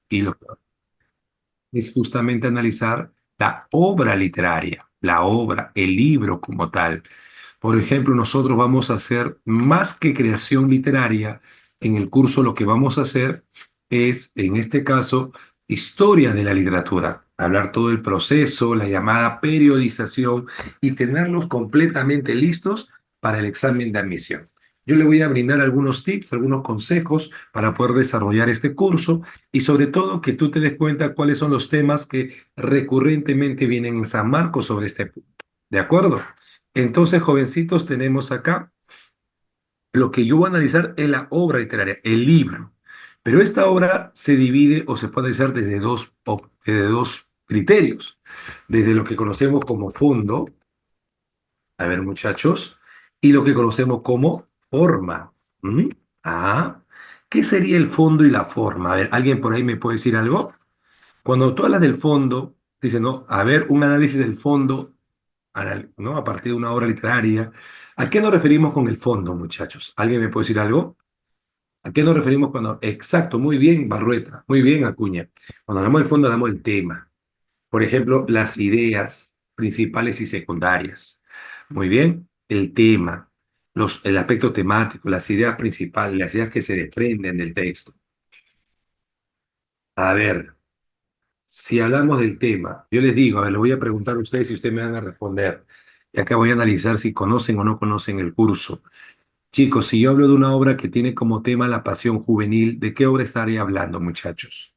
y lo que es justamente analizar la obra literaria, la obra, el libro como tal. Por ejemplo, nosotros vamos a hacer más que creación literaria. En el curso lo que vamos a hacer es, en este caso, historia de la literatura. Hablar todo el proceso, la llamada periodización y tenerlos completamente listos para el examen de admisión. Yo le voy a brindar algunos tips, algunos consejos para poder desarrollar este curso y sobre todo que tú te des cuenta cuáles son los temas que recurrentemente vienen en San Marcos sobre este punto. ¿De acuerdo? Entonces, jovencitos, tenemos acá lo que yo voy a analizar es la obra literaria, el libro. Pero esta obra se divide o se puede analizar desde dos criterios. Desde lo que conocemos como fondo, a ver muchachos, y lo que conocemos como forma. ¿Mm? Ah, ¿qué sería el fondo y la forma? A ver, ¿alguien por ahí me puede decir algo? Cuando tú hablas del fondo, dice, no, a ver, un análisis del fondo, ¿no? A partir de una obra literaria. ¿A qué nos referimos con el fondo, muchachos? ¿Alguien me puede decir algo? ¿A qué nos referimos cuando... Exacto, muy bien, Barrueta, muy bien, Acuña. Cuando hablamos del fondo, hablamos del tema. Por ejemplo, las ideas principales y secundarias. Muy bien, el tema, el aspecto temático, las ideas principales, las ideas que se desprenden del texto. A ver, si hablamos del tema, yo les digo, a ver, les voy a preguntar a ustedes si ustedes me van a responder. Y acá voy a analizar si conocen o no conocen el curso. Chicos, si yo hablo de una obra que tiene como tema la pasión juvenil, ¿de qué obra estaría hablando, muchachos?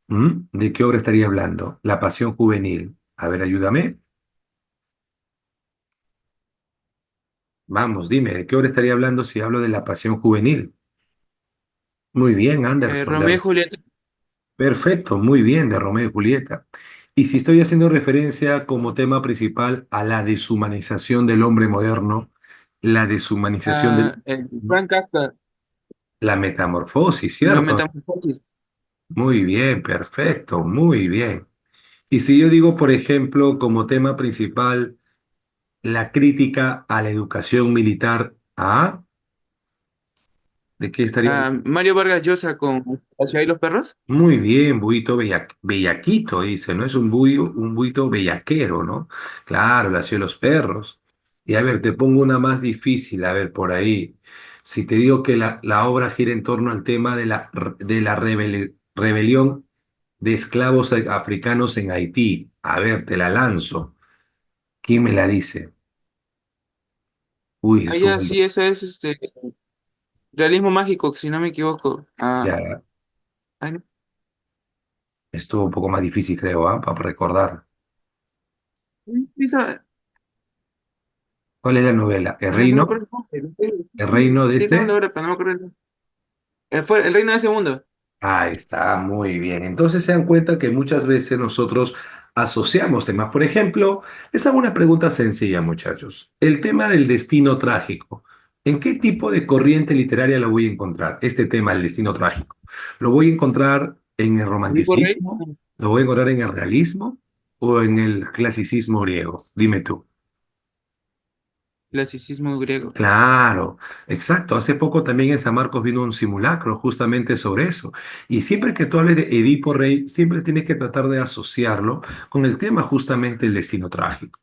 ¿Mm? ¿De qué obra estaría hablando? La pasión juvenil. A ver, ayúdame. Vamos, dime, ¿de qué obra estaría hablando si hablo de la pasión juvenil? Muy bien, Anderson. Romeo y Julieta. Perfecto, muy bien, de Romeo y Julieta. Y si estoy haciendo referencia como tema principal a la deshumanización del hombre moderno, la deshumanización del... Frank Kafka, La metamorfosis, la ¿cierto? metamorfosis. Muy bien, perfecto, muy bien. Y si yo digo, por ejemplo, como tema principal, la crítica a la educación militar, ¿ah? ¿De qué estaría? Mario Vargas Llosa con La ciudad y los perros. Muy bien, buito bellaquito, dice, ¿no? Es un buito bellaquero, ¿no? Claro, la ciudad de los perros. Y a ver, te pongo una más difícil, a ver, por ahí. Si te digo que la obra gira en torno al tema de la rebelión de esclavos africanos en Haití, a ver, te la lanzo. ¿Quién me la dice? Uy, Ah, estuvo, ya, sí, esa es realismo mágico, si no me equivoco. ya, Ay, no, estuvo un poco más difícil, creo, ¿ah? Para recordar. esa- ¿Cuál es la novela? ¿El ay, no me reino? acuerdo el nombre. ¿El reino de Sí, tengo la este? hora, pero no me acuerdo el nombre. Fue el reino de ese mundo. Ahí está, muy bien. Entonces se dan cuenta que muchas veces nosotros asociamos temas. Por ejemplo, les hago una pregunta sencilla, muchachos. El tema del destino trágico. ¿En qué tipo de corriente literaria lo voy a encontrar? Este tema del destino trágico. ¿Lo voy a encontrar en el ¿Edipo Rey? romanticismo? ¿Lo voy a encontrar en el realismo? ¿O en el clasicismo griego? Dime tú. Clasicismo griego. Claro, exacto. Hace poco también en San Marcos vino un simulacro justamente sobre eso. Y siempre que tú hables de Edipo Rey, siempre tienes que tratar de asociarlo con el tema justamente del destino trágico.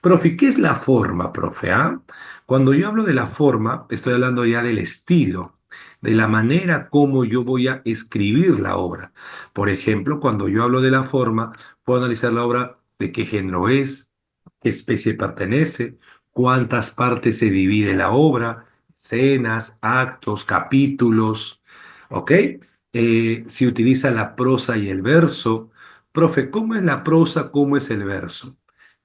Profe, ¿qué es la forma, profe? ¿Ah? Cuando yo hablo de la forma, estoy hablando ya del estilo, de la manera como yo voy a escribir la obra. Por ejemplo, cuando yo hablo de la forma, puedo analizar la obra de qué género es, qué especie pertenece, cuántas partes se divide la obra, escenas, actos, capítulos, ¿ok? Si utiliza la prosa y el verso. Profe, ¿cómo es la prosa? ¿Cómo es el verso?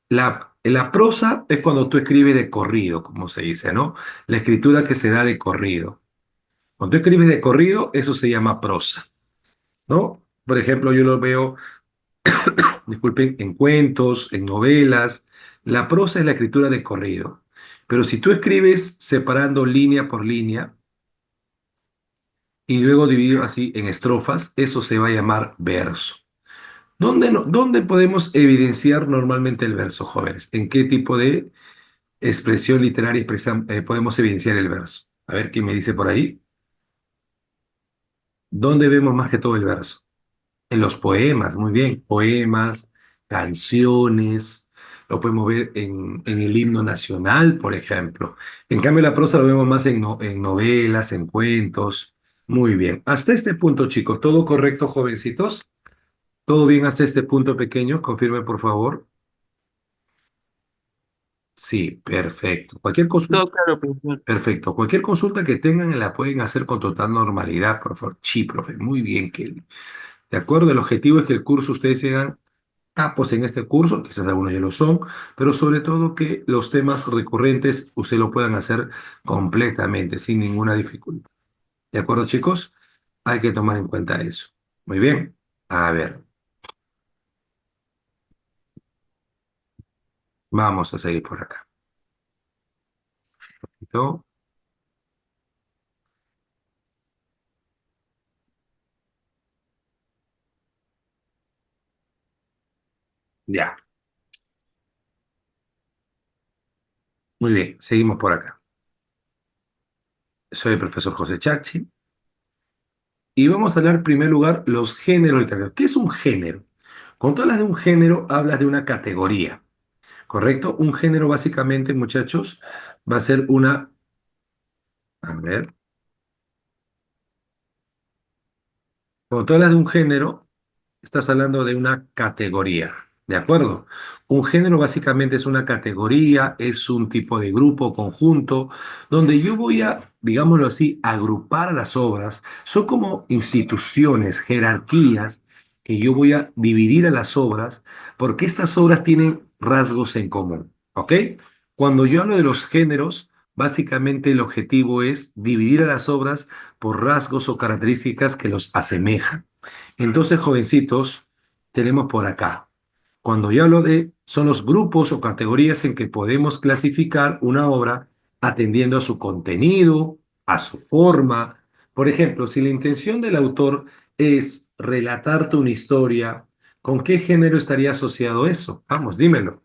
La prosa es cuando tú escribes de corrido, como se dice, ¿no? La escritura que se da de corrido. Cuando tú escribes de corrido, eso se llama prosa, ¿no? Por ejemplo, yo lo veo, disculpen, en cuentos, en novelas. La prosa es la escritura de corrido. Pero si tú escribes separando línea por línea y luego dividido así en estrofas, eso se va a llamar verso. ¿Dónde, dónde podemos evidenciar normalmente el verso, jóvenes? ¿En qué tipo de expresión literaria podemos evidenciar el verso? A ver quién me dice por ahí. ¿Dónde vemos más que todo el verso? En los poemas, muy bien, poemas, canciones, lo podemos ver en el himno nacional, por ejemplo. En cambio, la prosa lo vemos más en novelas, en cuentos. Muy bien. Hasta este punto, chicos, ¿todo correcto, jovencitos? ¿Todo bien hasta este punto pequeño? Confirme, por favor. Sí, perfecto. Cualquier consulta, Todo claro, profesor. perfecto. Cualquier consulta que tengan la pueden hacer con total normalidad, por favor. Sí, profe. Muy bien, Kelly. De acuerdo, el objetivo es que el curso ustedes sean capos en este curso, quizás algunos ya lo son, pero sobre todo que los temas recurrentes ustedes lo puedan hacer completamente, sin ninguna dificultad. ¿De acuerdo, chicos? Hay que tomar en cuenta eso. Muy bien. A ver, vamos a seguir por acá. ¿Listo? Ya. Muy bien, seguimos por acá. Soy el profesor José Chachi y vamos a hablar en primer lugar los géneros literarios. ¿Qué es un género? Cuando tú hablas de un género, hablas de una categoría, ¿correcto? Un género básicamente, muchachos, va a ser una... A ver. Cuando tú hablas de un género, estás hablando de una categoría, ¿de acuerdo? Un género básicamente es una categoría, es un tipo de grupo, conjunto, donde yo voy a, digámoslo así, agrupar las obras. Son como instituciones, jerarquías, que yo voy a dividir a las obras, porque estas obras tienen rasgos en común, ¿ok? Cuando yo hablo de los géneros, básicamente el objetivo es dividir a las obras por rasgos o características que los asemejan. Entonces, jovencitos, tenemos por acá. Cuando yo hablo de, son los grupos o categorías en que podemos clasificar una obra atendiendo a su contenido, a su forma. Por ejemplo, si la intención del autor es relatarte una historia, ¿con qué género estaría asociado eso? Vamos, dímelo.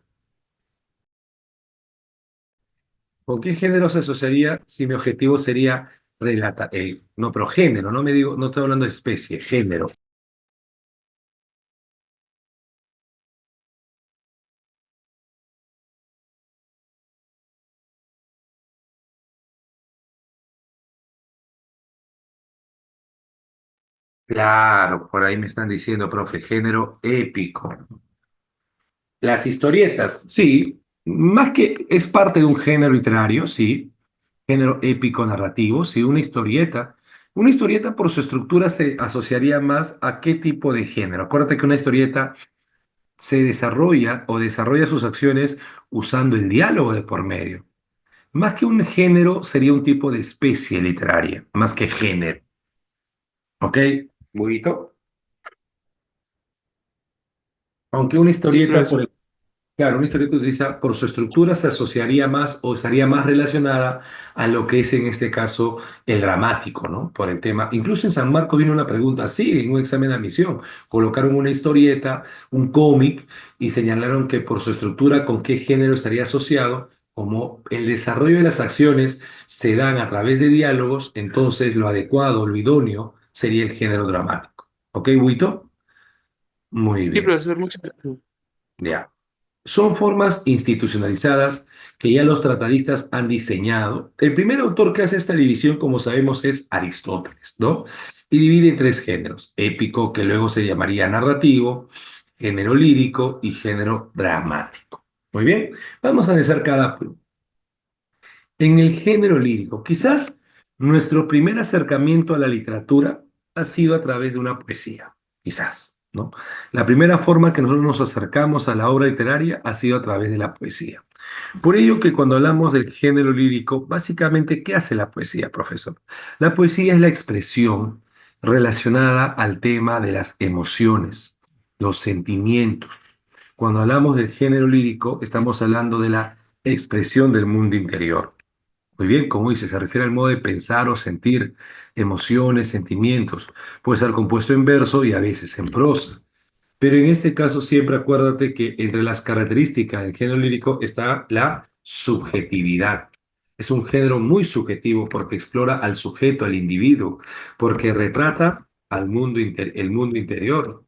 ¿Con qué género se asociaría si mi objetivo sería relatar? No, pero género, no me digo, no estoy hablando de especie, género. Claro, por ahí me están diciendo, profe, género épico. Las historietas, sí, más que es parte de un género literario, sí, género épico narrativo, sí, una historieta. Una historieta por su estructura se asociaría más a qué tipo de género. Acuérdate que una historieta se desarrolla o desarrolla sus acciones usando el diálogo de por medio. Más que un género, sería un tipo de especie literaria, más que género. ¿Ok? Buito. Aunque una Sí, historieta, profesor. por claro, una historieta utiliza por su estructura se asociaría más o estaría más relacionada a lo que es en este caso el dramático, ¿no? Por el tema. Incluso en San Marcos vino una pregunta así, en un examen de admisión. Colocaron una historieta, un cómic, y señalaron que por su estructura con qué género estaría asociado. Como el desarrollo de las acciones se dan a través de diálogos, entonces lo adecuado, lo idóneo, sería el género dramático. ¿Ok, Buito? Muy Sí, bien. profesor, muchas gracias. Ya. Son formas institucionalizadas que ya los tratadistas han diseñado. El primer autor que hace esta división, como sabemos, es Aristóteles, ¿no? Y divide en tres géneros: épico, que luego se llamaría narrativo, género lírico y género dramático. Muy bien, vamos a analizar cada punto. En el género lírico, quizás nuestro primer acercamiento a la literatura ha sido a través de una poesía, quizás, ¿no? La primera forma que nosotros nos acercamos a la obra literaria ha sido a través de la poesía. Por ello que cuando hablamos del género lírico, básicamente, ¿qué hace la poesía, profesor? La poesía es la expresión relacionada al tema de las emociones, los sentimientos. Cuando hablamos del género lírico, estamos hablando de la expresión del mundo interior. Muy bien, como dice, se refiere al modo de pensar o sentir emociones, sentimientos. Puede ser compuesto en verso y a veces en prosa. Pero en este caso siempre acuérdate que entre las características del género lírico está la subjetividad. Es un género muy subjetivo porque explora al sujeto, al individuo, porque retrata el mundo interior.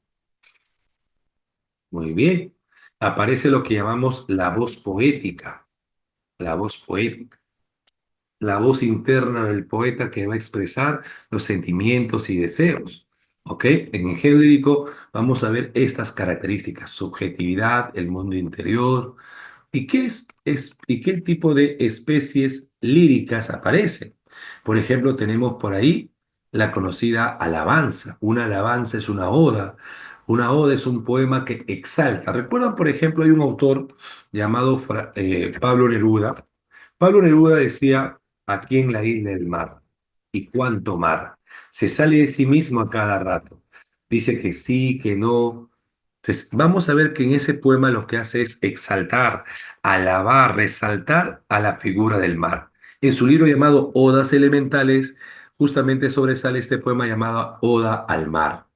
Muy bien. Aparece lo que llamamos la voz poética. La voz poética. La voz interna del poeta que va a expresar los sentimientos y deseos. ¿Ok? En el género lírico vamos a ver estas características: subjetividad, el mundo interior. ¿Y y qué tipo de especies líricas aparecen? Por ejemplo, tenemos por ahí la conocida alabanza. Una alabanza es una oda. Una oda es un poema que exalta. ¿Recuerdan, por ejemplo, hay un autor llamado Pablo Neruda? Pablo Neruda decía: aquí en la isla del mar, y cuánto mar. Se sale de sí mismo a cada rato. Dice que sí, que no. Entonces, vamos a ver que en ese poema lo que hace es exaltar, alabar, resaltar a la figura del mar. En su libro llamado Odas Elementales, justamente sobresale este poema llamado Oda al mar.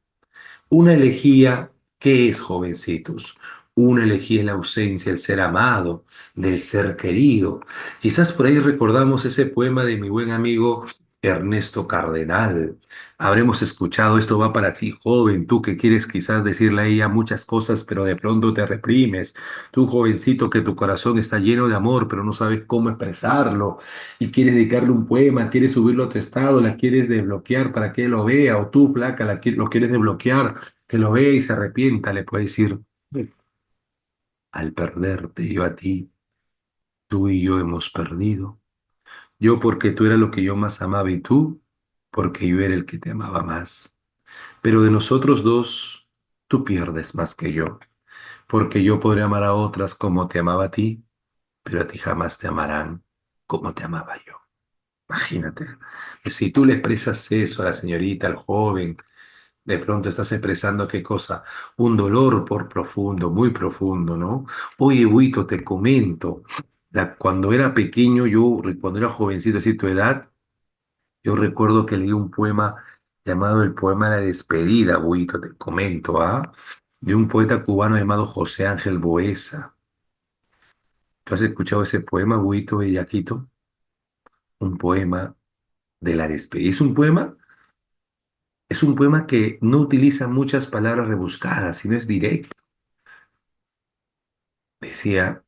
Una elegía, ¿qué es, jovencitos? Una elegía en la ausencia, el ser amado, del ser querido. Quizás por ahí recordamos ese poema de mi buen amigo Ernesto Cardenal. Habremos escuchado: esto va para ti, joven, tú que quieres quizás decirle a ella muchas cosas, pero de pronto te reprimes. Tú, jovencito, que tu corazón está lleno de amor, pero no sabes cómo expresarlo y quieres dedicarle un poema, quieres subirlo a tu estado, la quieres desbloquear para que él lo vea, o tú, placa, lo quieres desbloquear, que lo vea y se arrepienta. Le puedes decir: al perderte yo a ti, tú y yo hemos perdido. Yo porque tú eras lo que yo más amaba, y tú porque yo era el que te amaba más. Pero de nosotros dos, tú pierdes más que yo, porque yo podré amar a otras como te amaba a ti, pero a ti jamás te amarán como te amaba yo. Imagínate. Pues si tú le expresas eso a la señorita, al joven, de pronto estás expresando qué cosa: un dolor por profundo, muy profundo, ¿no? Oye, Buito, te comento, cuando era pequeño, cuando era jovencito, así tu edad, yo recuerdo que leí un poema llamado El poema de la despedida, Buito, te comento, ¿ah? De un poeta cubano llamado José Ángel Boesa. ¿Tú has escuchado ese poema, Buito Bellaquito? Un poema de la despedida. Es un poema que no utiliza muchas palabras rebuscadas, sino es directo. Decía: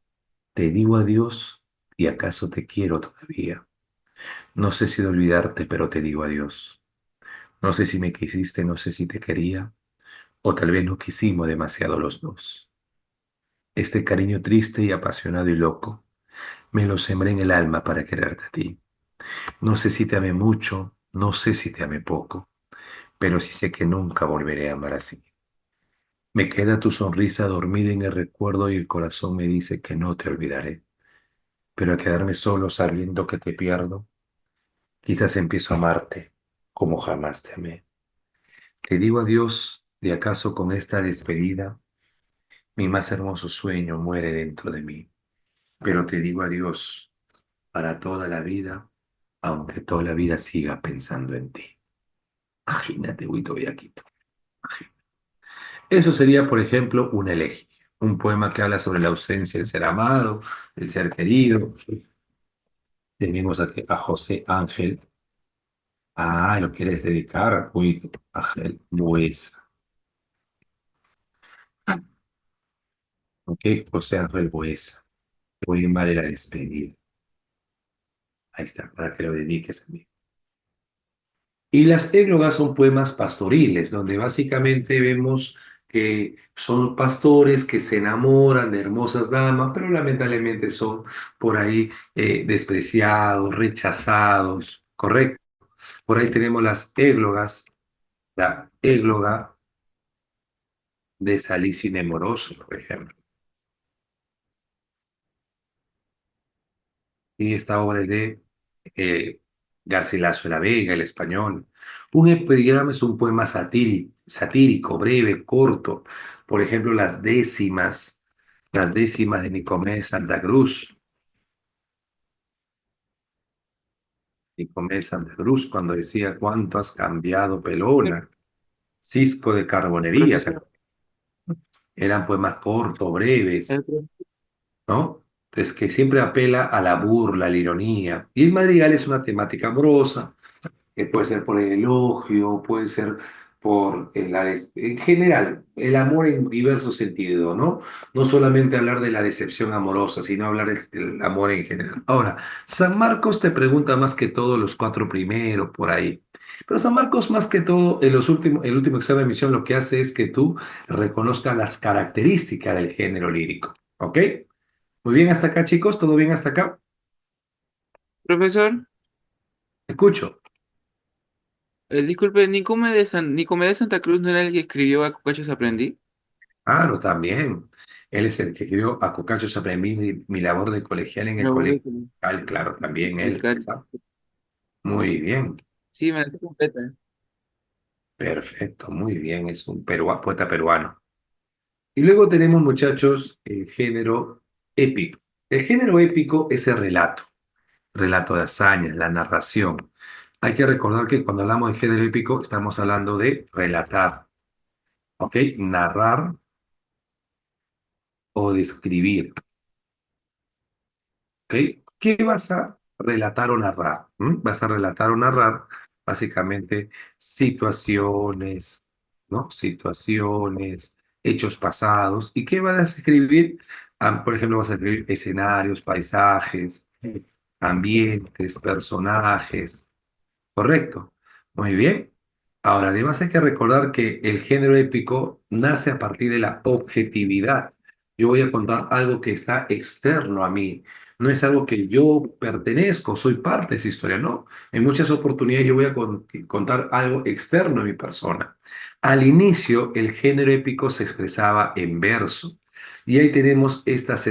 te digo adiós y acaso te quiero todavía. No sé si de olvidarte, pero te digo adiós. No sé si me quisiste, no sé si te quería, o tal vez no quisimos demasiado los dos. Este cariño triste y apasionado y loco, me lo sembré en el alma para quererte a ti. No sé si te amé mucho, no sé si te amé poco, pero sí sé que nunca volveré a amar así. Me queda tu sonrisa dormida en el recuerdo y el corazón me dice que no te olvidaré. Pero al quedarme solo sabiendo que te pierdo, quizás empiezo a amarte como jamás te amé. Te digo adiós, de acaso con esta despedida, mi más hermoso sueño muere dentro de mí. Pero te digo adiós para toda la vida, aunque toda la vida siga pensando en ti. Imagínate, Huito Bellaquito. Eso sería, por ejemplo, una elegía, un poema que habla sobre la ausencia del ser amado, del ser querido. Tenemos aquí a José Ángel. Ah, lo quieres dedicar, Huito Ángel Buesa. Ok, José Ángel Buesa. Poema de la despedida. Ahí está, para que lo dediques a mí. Y las églogas son poemas pastoriles, donde básicamente vemos que son pastores que se enamoran de hermosas damas, pero lamentablemente son por ahí despreciados, rechazados, ¿correcto? Por ahí tenemos las églogas, la égloga de Salicio Nemoroso, por ejemplo. Y esta obra es de eh, Garcilaso de la Vega, el español. Un epigrama es un poema satírico, breve, corto. Por ejemplo, las décimas de Nicomés Santa Cruz. Nicomés Santa Cruz, cuando decía: cuánto has cambiado, pelona. Cisco de Carbonería. Profesor, Eran poemas cortos, breves, el pro- ¿no? Entonces, que siempre apela a la burla, a la ironía. Y el madrigal es una temática amorosa, que puede ser por el elogio, puede ser en general, el amor en diversos sentidos, ¿no? No solamente hablar de la decepción amorosa, sino hablar del amor en general. Ahora, San Marcos te pregunta más que todo los cuatro primeros, por ahí. Pero San Marcos, más que todo, el último examen de admisión lo que hace es que tú reconozcas las características del género lírico. ¿Ok? Muy bien hasta acá, chicos. ¿Todo bien hasta acá? Profesor, Escucho. disculpe, Nicomedes de Santa Cruz no era el que escribió A Cucachos Aprendí. Claro, también. Él es el que escribió A Cocachos aprendí mi labor de colegial en el Labor de colegio. Claro, también él. fiscal. Muy bien, Sí, me la sé completa. perfecto, muy bien. Es un poeta peruano. Y luego tenemos, muchachos, el género épico. El género épico es el relato, relato de hazañas, la narración. Hay que recordar que cuando hablamos de género épico estamos hablando de relatar, ¿ok? Narrar o describir. ¿Ok? ¿Qué vas a relatar o narrar? Vas a relatar o narrar básicamente situaciones, ¿no? Situaciones, hechos pasados. ¿Y qué vas a escribir? Por ejemplo, vas a escribir escenarios, paisajes, ambientes, personajes. ¿Correcto? Muy bien. Ahora, además hay que recordar que el género épico nace a partir de la objetividad. Yo voy a contar algo que está externo a mí. No es algo que yo pertenezco, soy parte de esa historia, no. En muchas oportunidades yo voy a contar algo externo a mi persona. Al inicio, el género épico se expresaba en verso. Y ahí tenemos estas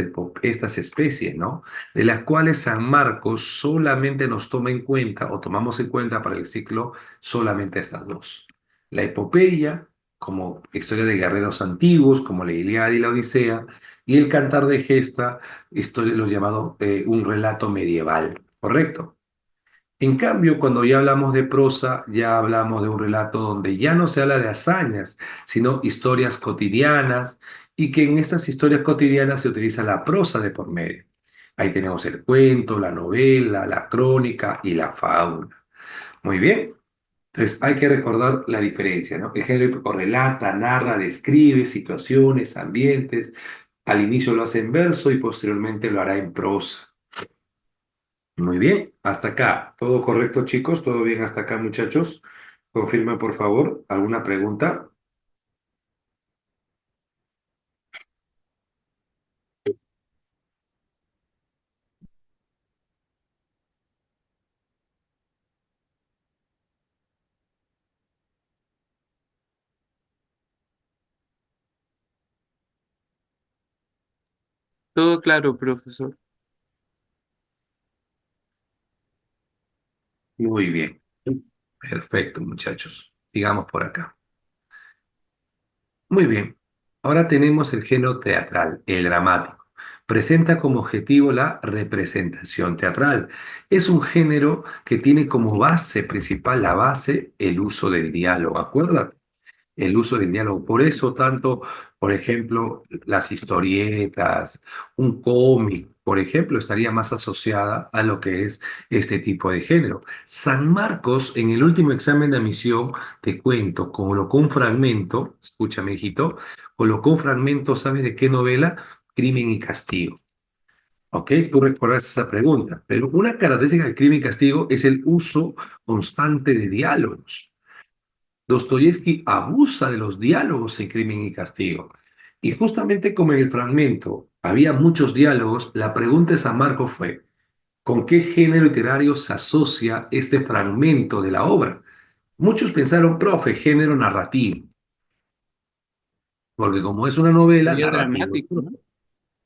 especies, ¿no? De las cuales San Marcos solamente nos toma en cuenta o tomamos en cuenta para el ciclo solamente estas dos. La epopeya, como historia de guerreros antiguos, como la Ilíada y la Odisea, y el Cantar de Gesta, historia, lo llamado un relato medieval, ¿correcto? En cambio, cuando ya hablamos de prosa, ya hablamos de un relato donde ya no se habla de hazañas, sino historias cotidianas, y que en estas historias cotidianas se utiliza la prosa de por medio. Ahí tenemos el cuento, la novela, la crónica y la fábula. Muy bien. Entonces hay que recordar la diferencia, ¿no? El género épico relata, narra, describe situaciones, ambientes. Al inicio lo hace en verso y posteriormente lo hará en prosa. Muy bien, hasta acá. ¿Todo correcto, chicos? ¿Todo bien hasta acá, muchachos? Confirma, por favor, alguna pregunta. Todo claro, profesor. Muy bien. Perfecto, muchachos. Sigamos por acá. Muy bien. Ahora tenemos el género teatral, el dramático. Presenta como objetivo la representación teatral. Es un género que tiene como base principal, la base, el uso del diálogo. Acuérdate, el uso del diálogo. Por eso tanto, por ejemplo, las historietas, un cómic, por ejemplo, estaría más asociada a lo que es este tipo de género. San Marcos, en el último examen de admisión, te cuento, colocó un fragmento, escúchame, hijito, colocó un fragmento, ¿sabes de qué novela? Crimen y Castigo. ¿Ok? Tú recuerdas esa pregunta. Pero una característica del crimen y castigo es el uso constante de diálogos. Dostoyevsky abusa de los diálogos en Crimen y Castigo. Y justamente como en el fragmento había muchos diálogos, la pregunta de San Marco fue, ¿con qué género literario se asocia este fragmento de la obra? Muchos pensaron, profe, género narrativo, porque como es una novela, Sería narrativo. dramático, ¿no?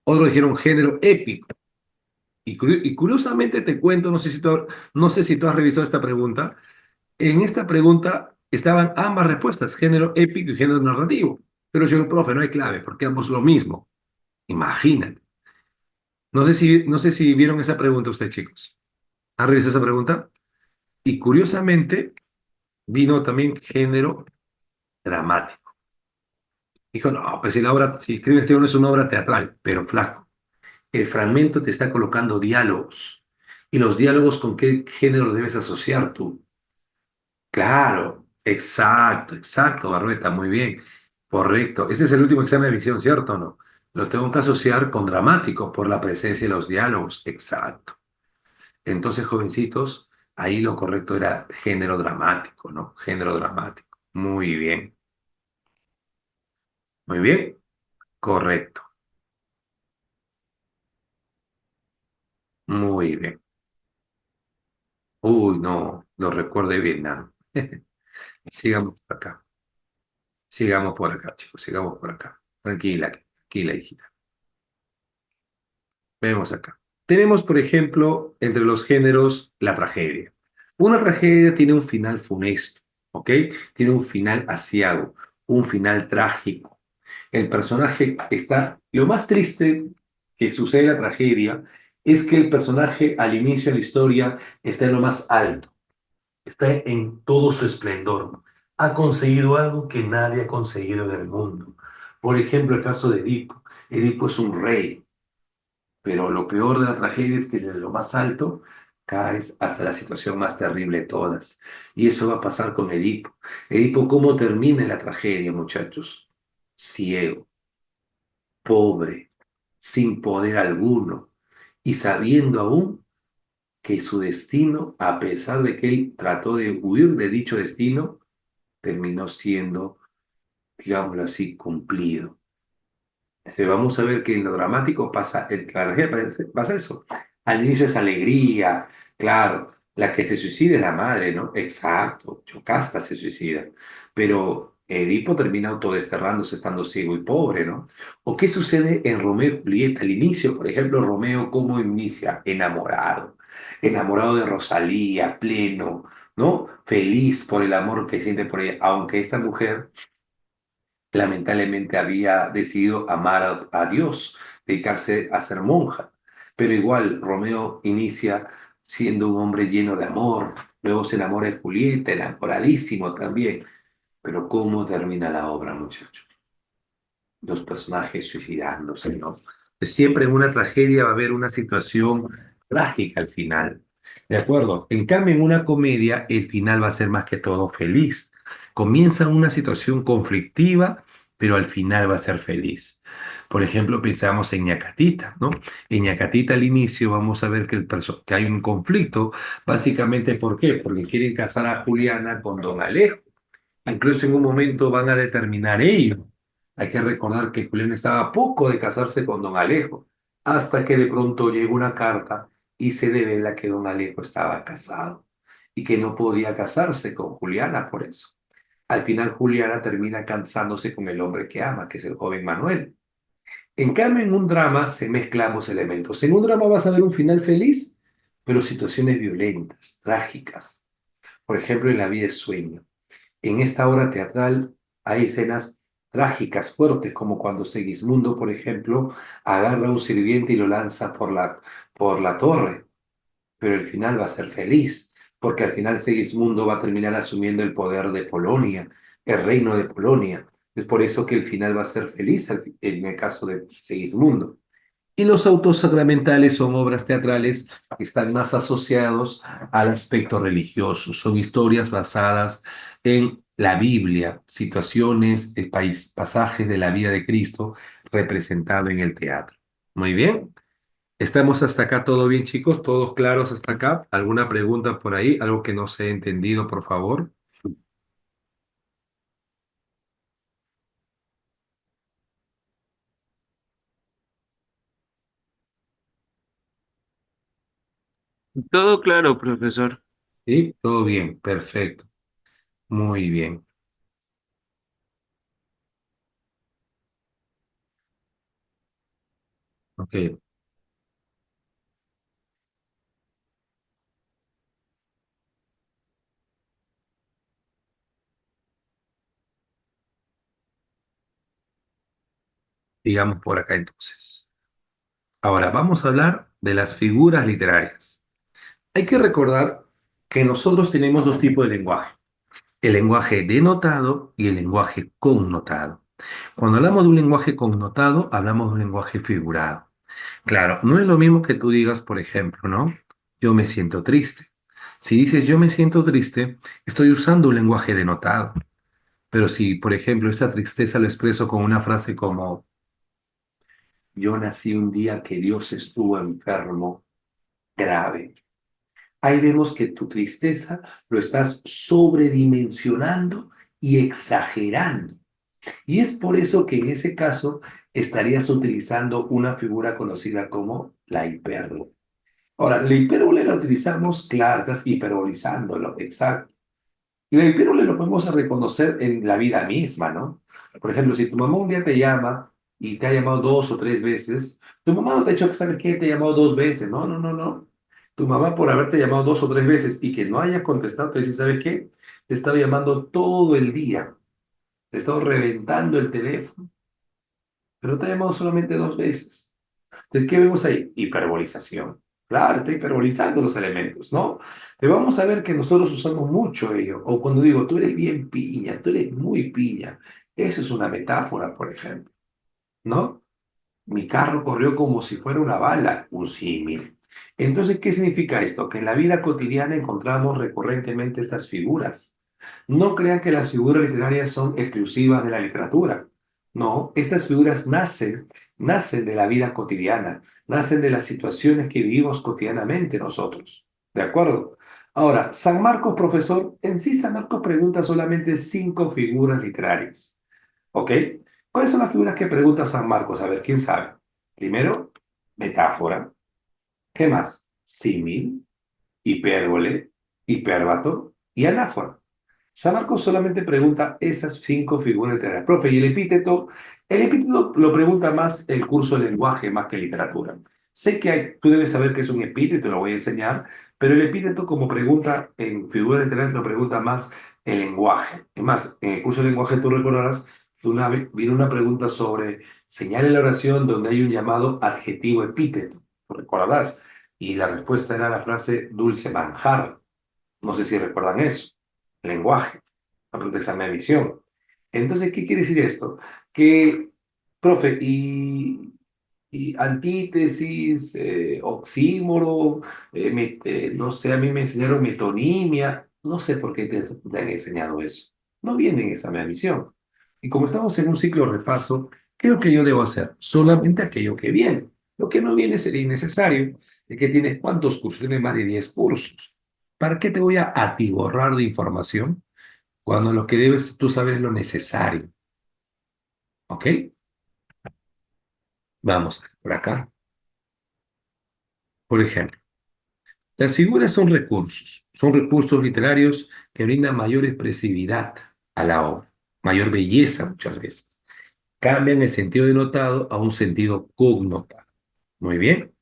Otros dijeron género épico. Y curiosamente te cuento, no sé si tú has revisado esta pregunta. En esta pregunta estaban ambas respuestas, género épico y género narrativo. Pero yo, profe, no hay clave, porque ambos lo mismo. Imagínate. No sé si vieron esa pregunta ustedes, chicos. ¿Han revisado esa pregunta? Y curiosamente vino también género dramático. Dijo, no, pues si escribes no es una obra teatral, pero flaco. El fragmento te está colocando diálogos. ¿Y los diálogos con qué género debes asociar tú? Claro. Exacto, exacto, Barbeta, muy bien. Correcto. Ese es el último examen de visión, ¿cierto o no? Lo tengo que asociar con dramático por la presencia de los diálogos. Exacto. Entonces, jovencitos, ahí lo correcto era género dramático, ¿no? Género dramático. Muy bien. Muy bien. Correcto. Muy bien. Uy, no, lo recuerdo de Vietnam. Sigamos por acá. Sigamos por acá, chicos. Sigamos por acá. Tranquila, tranquila, hijita. Vemos acá. Tenemos, por ejemplo, entre los géneros, la tragedia. Una tragedia tiene un final funesto, ¿ok? Tiene un final aciago, un final trágico. El personaje está... Lo más triste que sucede en la tragedia es que el personaje al inicio de la historia está en lo más alto, está en todo su esplendor. Ha conseguido algo que nadie ha conseguido en el mundo. Por ejemplo, el caso de Edipo. Edipo es un rey, pero lo peor de la tragedia es que desde lo más alto caes hasta la situación más terrible de todas. Y eso va a pasar con Edipo. Edipo, ¿cómo termina la tragedia, muchachos? Ciego, pobre, sin poder alguno, y sabiendo aún que su destino, a pesar de que él trató de huir de dicho destino, terminó siendo, digámoslo así, cumplido. Vamos a ver que en lo dramático pasa, en la tragedia pasa eso. Al inicio es alegría, claro, la que se suicida es la madre, ¿no? Exacto, Yocasta se suicida, pero Edipo termina autodesterrándose estando ciego y pobre, ¿no? ¿O qué sucede en Romeo y Julieta? Al inicio, por ejemplo, Romeo, ¿cómo inicia? Enamorado, enamorado de Rosalía, pleno, ¿no? Feliz por el amor que siente por ella, aunque esta mujer lamentablemente había decidido amar a Dios, dedicarse a ser monja. Pero igual, Romeo inicia siendo un hombre lleno de amor, luego se enamora de Julieta, enamoradísimo también. Pero ¿cómo termina la obra, muchachos? Los personajes suicidándose, ¿no? Siempre en una tragedia va a haber una situación trágica al final, ¿de acuerdo? En cambio, en una comedia, el final va a ser más que todo feliz. Comienza una situación conflictiva, pero al final va a ser feliz. Por ejemplo, pensamos en Ñacatita, ¿no? En Ñacatita al inicio vamos a ver que, que hay un conflicto, básicamente, ¿por qué? Porque quieren casar a Juliana con Don Alejo. Incluso en un momento van a determinar ello. Hay que recordar que Julián estaba a poco de casarse con don Alejo, hasta que de pronto llega una carta y se devela que don Alejo estaba casado y que no podía casarse con Juliana por eso. Al final Juliana termina casándose con el hombre que ama, que es el joven Manuel. En cambio, en un drama se mezclan ambos elementos. En un drama vas a ver un final feliz, pero situaciones violentas, trágicas. Por ejemplo, en La vida es sueño. En esta obra teatral hay escenas trágicas, fuertes, como cuando Segismundo, por ejemplo, agarra a un sirviente y lo lanza por la torre, pero el final va a ser feliz, porque al final Segismundo va a terminar asumiendo el poder de Polonia, el reino de Polonia. Es por eso que el final va a ser feliz en el caso de Segismundo. Y los autos sacramentales son obras teatrales que están más asociados al aspecto religioso. Son historias basadas en la Biblia, situaciones, pasajes de la vida de Cristo representado en el teatro. Muy bien. ¿Estamos hasta acá todo bien, chicos? ¿Todos claros hasta acá? ¿Alguna pregunta por ahí? ¿Algo que no se ha entendido, por favor? Todo claro, profesor. Sí, todo bien, perfecto. Muy bien. Ok, digamos por acá entonces. Ahora, vamos a hablar de las figuras literarias. Hay que recordar que nosotros tenemos dos tipos de lenguaje, el lenguaje denotado y el lenguaje connotado. Cuando hablamos de un lenguaje connotado, hablamos de un lenguaje figurado. Claro, no es lo mismo que tú digas, por ejemplo, ¿no? Yo me siento triste. Si dices yo me siento triste, estoy usando un lenguaje denotado. Pero si, por ejemplo, esa tristeza lo expreso con una frase como yo nací un día que Dios estuvo enfermo, grave. Ahí vemos que tu tristeza lo estás sobredimensionando y exagerando. Y es por eso que en ese caso estarías utilizando una figura conocida como la hipérbole. Ahora, la hipérbole la utilizamos, claro, estás hiperbolizándolo, exacto. Y la hipérbole lo podemos reconocer en la vida misma, ¿no? Por ejemplo, si tu mamá un día te llama y te ha llamado 2 o 3 veces, tu mamá no te ha dicho que sabes qué, te ha llamado 2 veces, no, no, no, no. Tu mamá por haberte llamado 2 o 3 veces y que no haya contestado, te dice, ¿sabes qué? Te estaba llamando todo el día, te estaba reventando el teléfono, pero te ha llamado solamente 2 veces. Entonces, ¿qué vemos ahí? Hiperbolización. Claro, está hiperbolizando los elementos, ¿no? Pero vamos a ver que nosotros usamos mucho ello. O cuando digo, tú eres bien piña, tú eres muy piña. Eso es una metáfora, por ejemplo, ¿no? Mi carro corrió como si fuera una bala, un símil. Entonces, ¿qué significa esto? Que en la vida cotidiana encontramos recurrentemente estas figuras. No crean que las figuras literarias son exclusivas de la literatura. No, estas figuras nacen de la vida cotidiana, nacen de las situaciones que vivimos cotidianamente nosotros. ¿De acuerdo? Ahora, San Marcos, profesor, en sí San Marcos pregunta solamente 5 figuras literarias. ¿Ok? ¿Cuáles son las figuras que pregunta San Marcos? A ver, ¿quién sabe? Primero, metáfora. ¿Qué más? Símil, hipérbole, hipérbato y anáfora. San Marcos solamente pregunta esas 5 figuras literarias. Profe, ¿y el epíteto lo pregunta más el curso de lenguaje más que literatura. Sé que tú debes saber que es un epíteto, lo voy a enseñar, pero el epíteto como pregunta en figuras literarias lo pregunta más el lenguaje. Es más, en el curso de lenguaje tú recordarás que una vez vino una pregunta sobre señal en la oración donde hay un llamado adjetivo epíteto. ¿Lo recordarás? Y la respuesta era la frase dulce manjar. No sé si recuerdan eso. Lenguaje, la pregunta de examen de admisión. Entonces, ¿qué quiere decir esto? Que, profe, y antítesis, oxímoro, no sé, a mí me enseñaron metonimia, no sé por qué te han enseñado eso. No viene en examen de admisión. Y como estamos en un ciclo de repaso, ¿qué es lo que yo debo hacer? Solamente aquello que viene. Lo que no viene sería innecesario. ¿De que tienes cuántos cursos? Tienes más de 10 cursos. ¿Para qué te voy a atiborrar de información cuando lo que debes tú saber es lo necesario? ¿Ok? Vamos por acá. Por ejemplo, las figuras son recursos literarios que brindan mayor expresividad a la obra, mayor belleza muchas veces. Cambian el sentido denotado a un sentido connotado. Muy bien.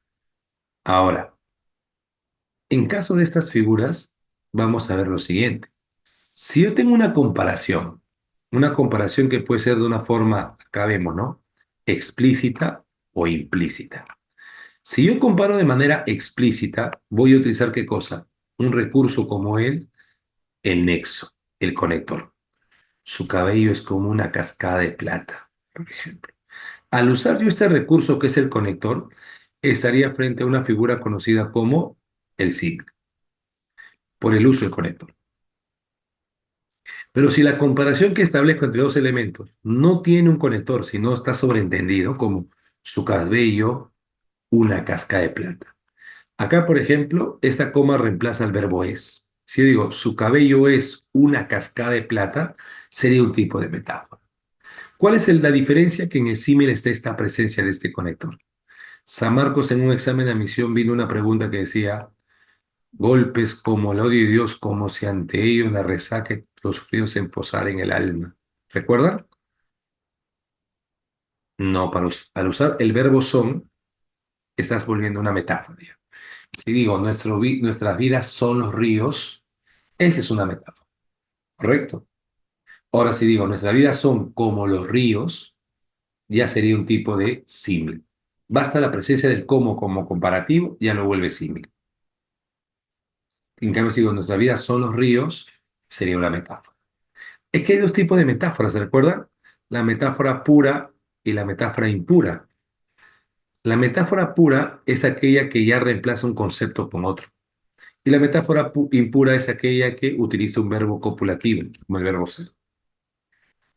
Ahora, en caso de estas figuras, vamos a ver lo siguiente. Si yo tengo una comparación que puede ser de una forma, acá vemos, ¿no? Explícita o implícita. Si yo comparo de manera explícita, voy a utilizar ¿qué cosa? Un recurso como el nexo, el conector. Su cabello es como una cascada de plata, por ejemplo. Al usar yo este recurso que es el conector, estaría frente a una figura conocida como el signo, por el uso del conector. Pero si la comparación que establezco entre dos elementos no tiene un conector, sino está sobreentendido, como su cabello, una cascada de plata. Acá, por ejemplo, esta coma reemplaza el verbo es. Si yo digo su cabello es una cascada de plata, sería un tipo de metáfora. ¿Cuál es la diferencia? Que en el símil está esta presencia de este conector. San Marcos en un examen de admisión vino una pregunta que decía, golpes como el odio de Dios, como si ante ellos la resaca y los sufridos se posara en el alma. ¿Recuerdan? No, al usar el verbo son, estás volviendo una metáfora. Si digo, nuestras vidas son los ríos, esa es una metáfora, ¿correcto? Ahora, si digo, nuestras vidas son como los ríos, ya sería un tipo de símil. Basta la presencia del como comparativo, ya lo vuelve símil. En cambio, si digo, nuestras vidas son los ríos, sería una metáfora. Es que hay dos tipos de metáforas, ¿se recuerdan? La metáfora pura y la metáfora impura. La metáfora pura es aquella que ya reemplaza un concepto con otro. Y la metáfora impura es aquella que utiliza un verbo copulativo, como el verbo ser.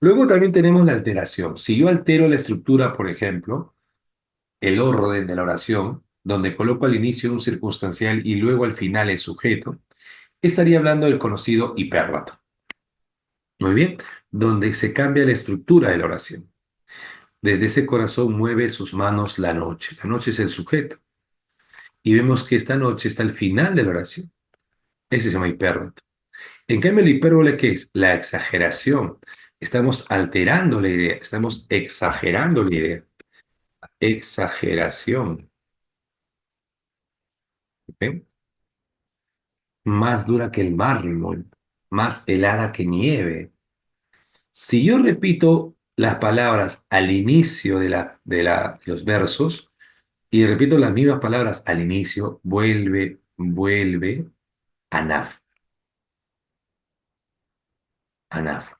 Luego también tenemos la alteración. Si yo altero la estructura, por ejemplo, el orden de la oración, donde coloco al inicio un circunstancial y luego al final el sujeto, estaría hablando del conocido hipérbato. Muy bien, donde se cambia la estructura de la oración. Desde ese corazón mueve sus manos la noche. La noche es el sujeto. Y vemos que esta noche está al final de la oración. Ese se llama hipérbato. En cambio, la hipérbole, ¿qué es? La exageración. Estamos alterando la idea, estamos exagerando la idea. Exageración. ¿Ok? Más dura que el mármol, más helada que nieve. Si yo repito las palabras al inicio de los versos y repito las mismas palabras al inicio, vuelve, vuelve, anaf, anaf,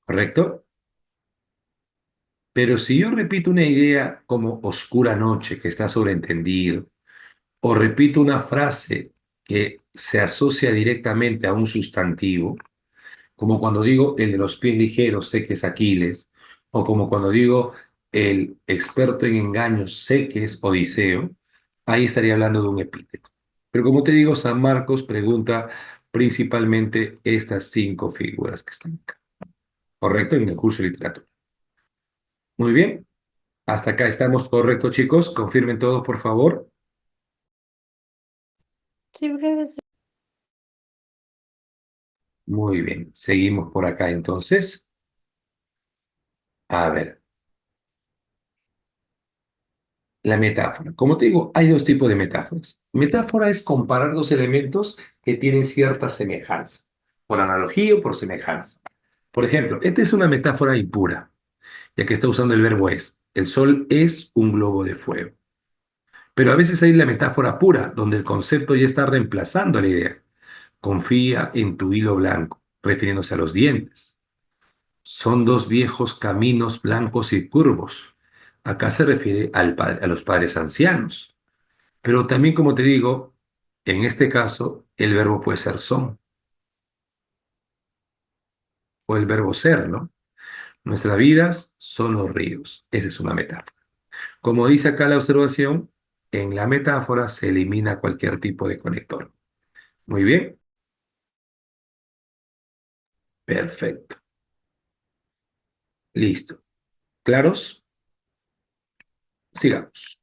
¿correcto? Pero si yo repito una idea como oscura noche, que está sobreentendido, o repito una frase que se asocia directamente a un sustantivo, como cuando digo el de los pies ligeros, sé que es Aquiles, o como cuando digo el experto en engaños, sé que es Odiseo, ahí estaría hablando de un epíteto. Pero como te digo, San Marcos pregunta principalmente estas cinco figuras que están acá, ¿correcto? En el curso de literatura. Muy bien, hasta acá estamos correctos, chicos. Confirmen todo, por favor. Sí, profesor. Muy bien, seguimos por acá entonces. A ver, la metáfora. Como te digo, hay dos tipos de metáforas. Metáfora es comparar dos elementos que tienen cierta semejanza, por analogía o por semejanza. Por ejemplo, esta es una metáfora impura, ya que está usando el verbo es. El sol es un globo de fuego. Pero a veces hay la metáfora pura, donde el concepto ya está reemplazando la idea. Confía en tu hilo blanco, refiriéndose a los dientes. Son dos viejos caminos blancos y curvos. Acá se refiere a los padres ancianos. Pero también, como te digo, en este caso, el verbo puede ser son o el verbo ser, ¿no? Nuestras vidas son los ríos. Esa es una metáfora. Como dice acá la observación, en la metáfora se elimina cualquier tipo de conector. Muy bien, perfecto. Listo. ¿Claros? Sigamos.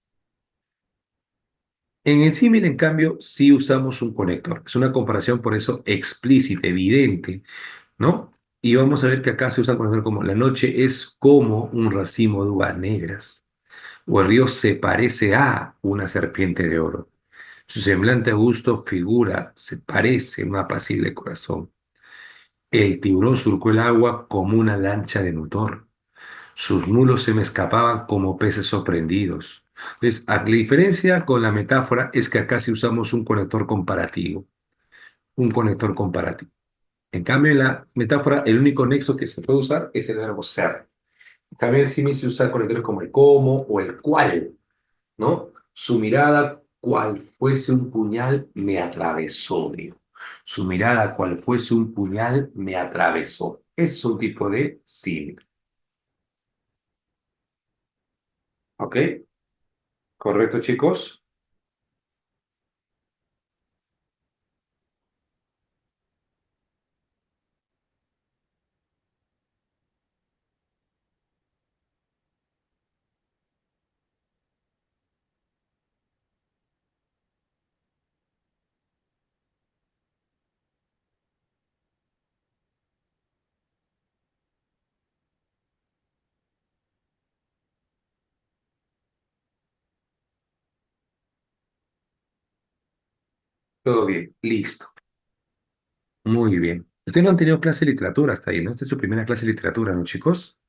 En el símil, en cambio, sí usamos un conector. Es una comparación, por eso, explícita, evidente, ¿no? Y vamos a ver que acá se usa el conector como la noche es como un racimo de uvas negras, o el río se parece a una serpiente de oro. Su semblante augusto figura, se parece un apacible corazón. El tiburón surcó el agua como una lancha de motor. Sus mulos se me escapaban como peces sorprendidos. Entonces, la diferencia con la metáfora es que acá sí usamos un conector comparativo. Un conector comparativo. En cambio, en la metáfora, el único nexo que se puede usar es el verbo ser. En cambio, en sí me se usa conectores como el cómo o el cuál, ¿no? Su mirada, cual fuese un puñal, me atravesó, digo. Su mirada, cual fuese un puñal, me atravesó. Es un tipo de sí. ¿Ok? ¿Correcto, chicos? Todo bien, listo. Muy bien. Ustedes no han tenido clase de literatura hasta ahí, ¿no? Esta es su primera clase de literatura, ¿no, chicos?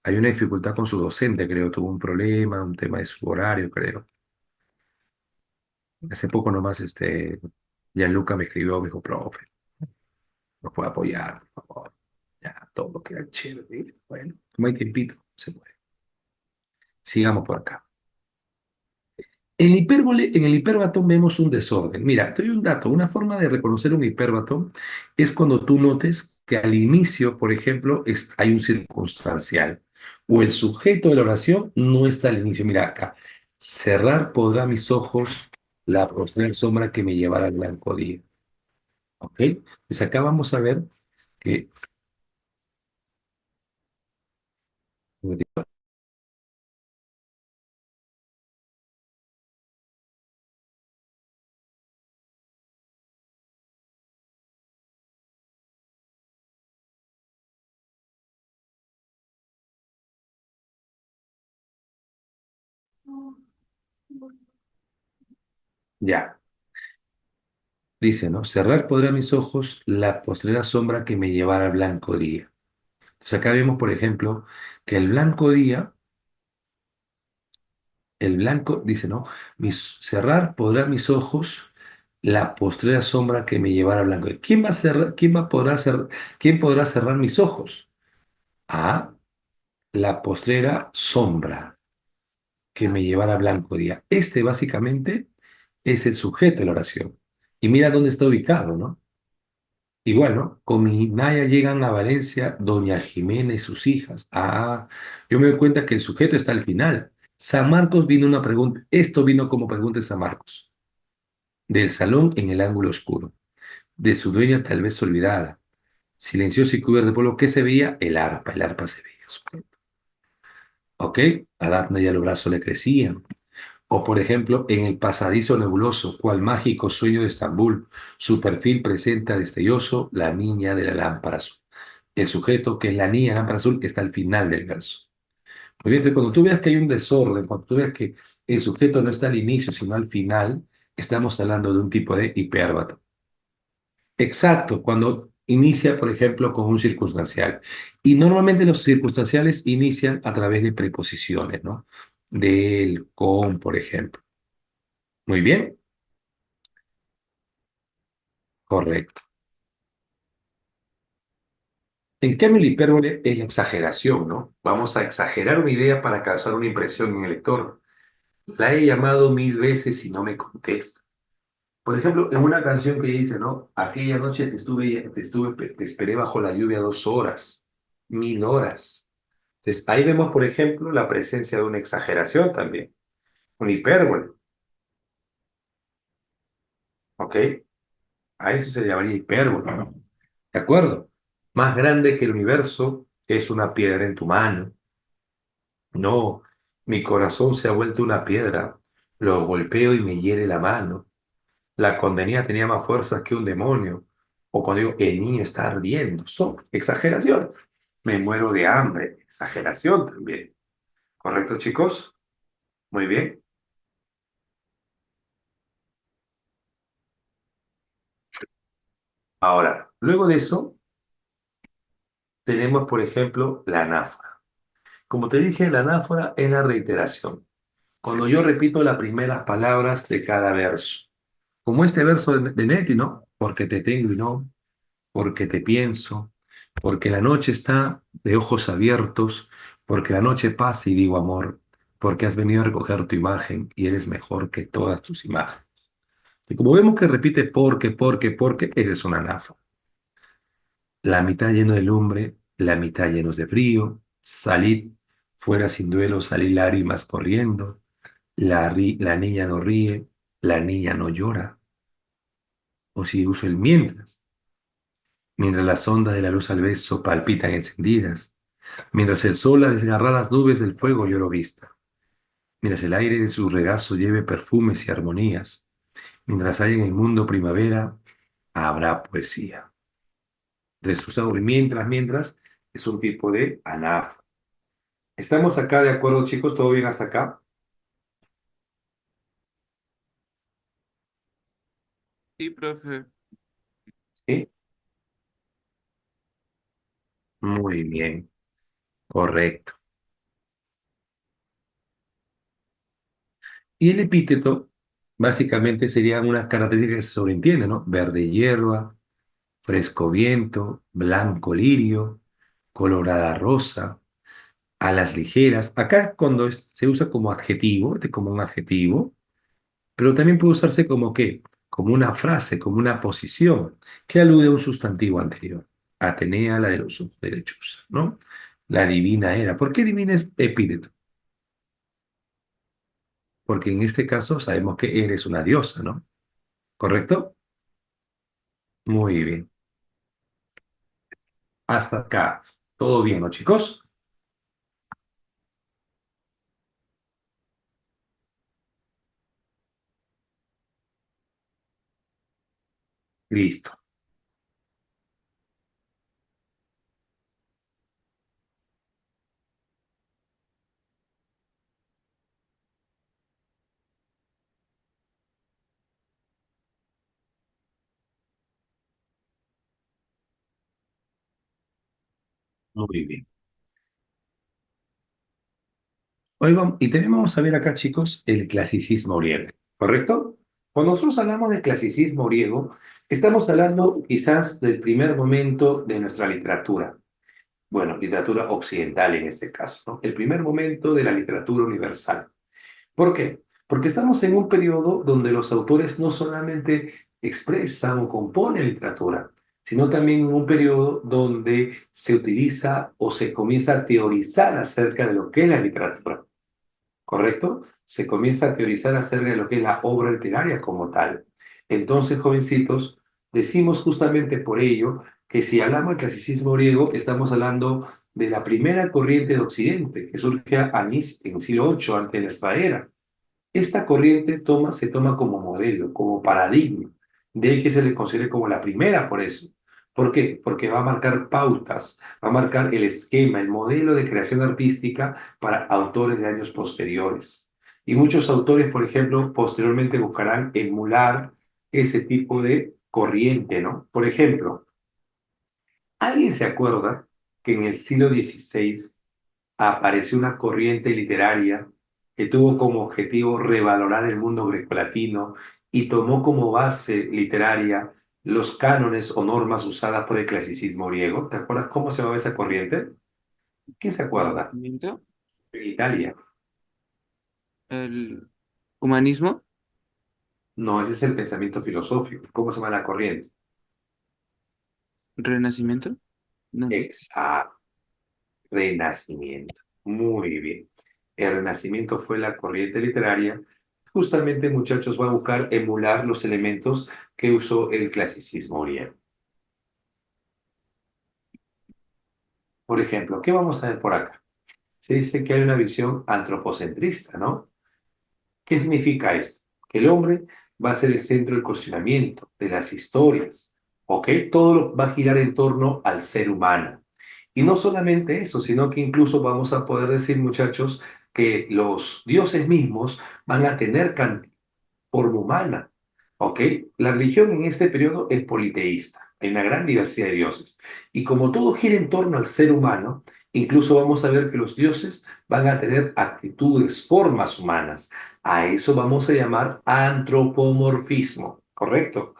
Hay una dificultad con su docente, creo. Tuvo un problema, un tema de su horario, creo. Hace poco nomás, Gianluca me escribió, me dijo, profe, nos puede apoyar, por favor. Ya, todo queda chévere. ¿Sí? Bueno, como hay tiempito, se puede. Sigamos por acá. En el hipérbato vemos un desorden. Mira, te doy un dato. Una forma de reconocer un hipérbato es cuando tú notes que al inicio, por ejemplo, hay un circunstancial o el sujeto de la oración no está al inicio. Mira acá. Cerrar podrá mis ojos la postrer sombra que me llevará al blanco día. ¿Ok? Pues acá vamos a ver que... Ya. Dice, ¿no? Cerrar podrá mis ojos la postrera sombra que me llevará al blanco día. Entonces acá vemos, por ejemplo, que el blanco día, el blanco, dice, ¿no? Cerrar podrá mis ojos la postrera sombra que me llevará al blanco día. ¿Quién va a cerrar, quién podrá cerrar mis ojos? Ah, la postrera sombra que me llevará al blanco día. Este básicamente es el sujeto de la oración. Y mira dónde está ubicado, ¿no? Igual, ¿no? Con mi Naya llegan a Valencia doña Jimena y sus hijas. Ah, yo me doy cuenta que el sujeto está al final. San Marcos vino una pregunta, esto vino como pregunta de San Marcos. Del salón en el ángulo oscuro, de su dueña tal vez olvidada, silencioso y cubierto de polvo, ¿qué se veía? El arpa se veía. Sujeto. ¿Ok? A Dafne ya los brazos le crecían. O por ejemplo, en el pasadizo nebuloso, cual mágico sueño de Estambul, su perfil presenta destelloso la niña de la lámpara azul. El sujeto, que es la niña de la lámpara azul, está al final del verso. Muy bien, entonces cuando tú veas que hay un desorden, cuando tú veas que el sujeto no está al inicio, sino al final, estamos hablando de un tipo de hipérbato. Exacto, cuando inicia, por ejemplo, con un circunstancial. Y normalmente los circunstanciales inician a través de preposiciones, ¿no? Del, con, por ejemplo. Muy bien. Correcto. En cambio, la hipérbole es la exageración, ¿no? Vamos a exagerar una idea para causar una impresión en el lector. La he llamado 1000 veces y no me contesta. Por ejemplo, en una canción que dice, ¿no? Aquella noche te esperé bajo la lluvia 2 horas, 1000 horas. Entonces, ahí vemos, por ejemplo, la presencia de una exageración también, una hipérbole, ¿ok? A eso se llamaría hipérbole, ¿no? ¿De acuerdo? Más grande que el universo es una piedra en tu mano. No, mi corazón se ha vuelto una piedra. Lo golpeo y me hiere la mano. La condenada tenía más fuerzas que un demonio. O cuando digo, el niño está ardiendo. Son exageraciones. Me muero de hambre. Exageración también. ¿Correcto, chicos? Muy bien. Ahora, luego de eso, tenemos, por ejemplo, la anáfora. Como te dije, la anáfora es la reiteración. Cuando yo repito las primeras palabras de cada verso. Como este verso de Neti, ¿no? Porque te tengo y no, porque te pienso, porque la noche está de ojos abiertos, porque la noche pasa y digo amor, porque has venido a recoger tu imagen y eres mejor que todas tus imágenes. Y como vemos que repite porque, esa es una anafa. La mitad lleno de lumbre, la mitad llenos de frío, salid fuera sin duelo, salid lágrimas corriendo, la niña no ríe, la niña no llora, o si uso el mientras las ondas de la luz al beso palpitan encendidas, mientras el sol a desgarrar las nubes del fuego lloro vista, mientras el aire de su regazo lleve perfumes y armonías, mientras haya en el mundo primavera, habrá poesía. Entonces, usado el mientras, es un tipo de anáfora. ¿Estamos acá de acuerdo, chicos? ¿Todo bien hasta acá? Sí, profe. Sí. Muy bien, correcto. Y el epíteto, básicamente, serían unas características que se sobreentienden, ¿no? Verde hierba, fresco viento, blanco lirio, colorada rosa, alas ligeras. Acá cuando se usa como adjetivo, este como un adjetivo, pero también puede usarse como qué, como una frase, como una posición que alude a un sustantivo anterior. Atenea, la de los ojos derechos, ¿no? La divina era. ¿Por qué divina es epíteto? Porque en este caso sabemos que eres una diosa, ¿no? ¿Correcto? Muy bien. Hasta acá. ¿Todo bien, ¿no, chicos? Listo. Muy bien. Hoy vamos, y también vamos a ver acá, chicos, el clasicismo griego, ¿correcto? Cuando nosotros hablamos de clasicismo griego, estamos hablando quizás del primer momento de nuestra literatura. Bueno, literatura occidental en este caso, ¿no? El primer momento de la literatura universal. ¿Por qué? Porque estamos en un periodo donde los autores no solamente expresan o componen literatura, sino también en un periodo donde se utiliza o se comienza a teorizar acerca de lo que es la literatura. ¿Correcto? Se comienza a teorizar acerca de lo que es la obra literaria como tal. Entonces, jovencitos, decimos justamente por ello que si hablamos del clasicismo griego, estamos hablando de la primera corriente de Occidente, que surge en el siglo VIII antes de nuestra era. Esta corriente se toma como modelo, como paradigma. De ahí que se le considere como la primera por eso. ¿Por qué? Porque va a marcar pautas, va a marcar el esquema, el modelo de creación artística para autores de años posteriores. Y muchos autores, por ejemplo, posteriormente buscarán emular ese tipo de corriente, ¿no? Por ejemplo, ¿alguien se acuerda que en el siglo XVI apareció una corriente literaria que tuvo como objetivo revalorar el mundo grecolatino y tomó como base literaria los cánones o normas usadas por el clasicismo griego? ¿Te acuerdas cómo se llamaba esa corriente? ¿Quién se acuerda? Renacimiento, En Italia. el humanismo, No, ese es el pensamiento filosófico. ¿Cómo se llama la corriente? renacimiento, no, Exacto. Renacimiento. Muy bien. El Renacimiento fue la corriente literaria. Justamente, muchachos, va a buscar emular los elementos que usó el clasicismo griego. Por ejemplo, ¿qué vamos a ver por acá? Se dice que hay una visión antropocentrista, ¿no? ¿Qué significa esto? Que el hombre va a ser el centro del cuestionamiento, de las historias, ¿ok? Va a girar en torno al ser humano. Y no solamente eso, sino que incluso vamos a poder decir, muchachos, que los dioses mismos van a tener forma humana, ¿ok? La religión en este periodo es politeísta, hay una gran diversidad de dioses. Y como todo gira en torno al ser humano, incluso vamos a ver que los dioses van a tener actitudes, formas humanas. A eso vamos a llamar antropomorfismo, ¿correcto?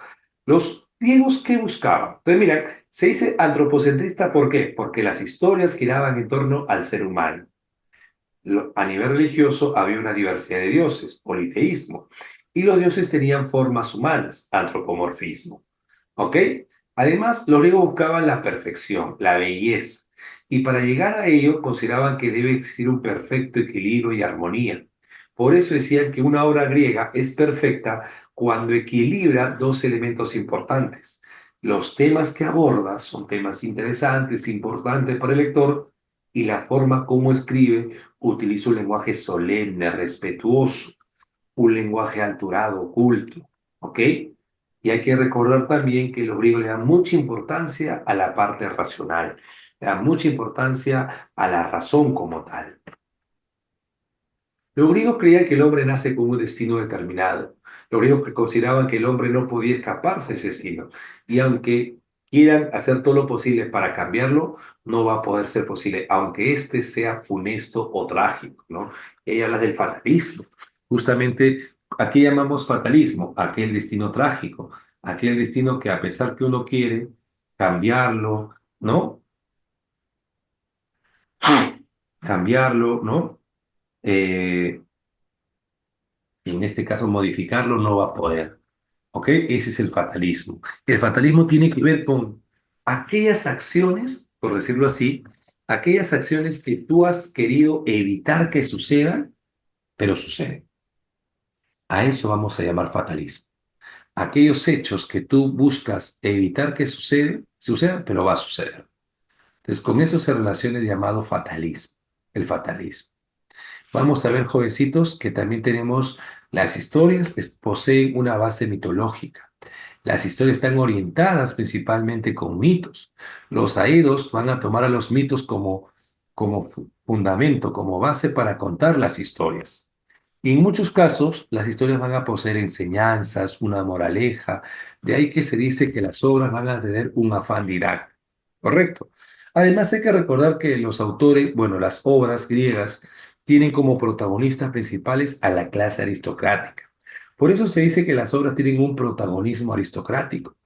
Los griegos, ¿qué buscaban? Entonces, mira, se dice antropocentrista, ¿por qué? Porque las historias giraban en torno al ser humano. A nivel religioso había una diversidad de dioses, politeísmo, y los dioses tenían formas humanas, antropomorfismo. ¿Ok? Además, los griegos buscaban la perfección, la belleza, y para llegar a ello consideraban que debe existir un perfecto equilibrio y armonía. Por eso decían que una obra griega es perfecta cuando equilibra dos elementos importantes. Los temas que aborda son temas interesantes, importantes para el lector, y la forma como escribe utiliza un lenguaje solemne, respetuoso, un lenguaje alturado, culto, ¿ok? Y hay que recordar también que los griegos le dan mucha importancia a la parte racional, le dan mucha importancia a la razón como tal. Los griegos creían que el hombre nace con un destino determinado. Los griegos que consideraban que el hombre no podía escaparse de ese destino. Y aunque quieran hacer todo lo posible para cambiarlo, no va a poder ser posible, aunque éste sea funesto o trágico, ¿no? Ella habla del fatalismo. Justamente, ¿a qué llamamos fatalismo? Aquel destino trágico, aquel destino que a pesar que uno quiere cambiarlo, ¿no? Cambiarlo, ¿no? Eh, y en este caso modificarlo no va a poder. ¿Ok? Ese es el fatalismo. El fatalismo tiene que ver con aquellas acciones, por decirlo así, aquellas acciones que tú has querido evitar que sucedan, pero suceden. A eso vamos a llamar fatalismo. Aquellos hechos que tú buscas evitar que sucedan, pero va a suceder. Entonces, con eso se relaciona el llamado fatalismo, el fatalismo. Vamos a ver, jovencitos, que también tenemos las historias, poseen una base mitológica. Las historias están orientadas principalmente con mitos. Los aedos van a tomar a los mitos como fundamento, como base para contar las historias. Y en muchos casos, las historias van a poseer enseñanzas, una moraleja. De ahí que se dice que las obras van a tener un afán didáctico. ¿Correcto? Además, hay que recordar que los autores, bueno, las obras griegas tienen como protagonistas principales a la clase aristocrática. Por eso se dice que las obras tienen un protagonismo aristocrático,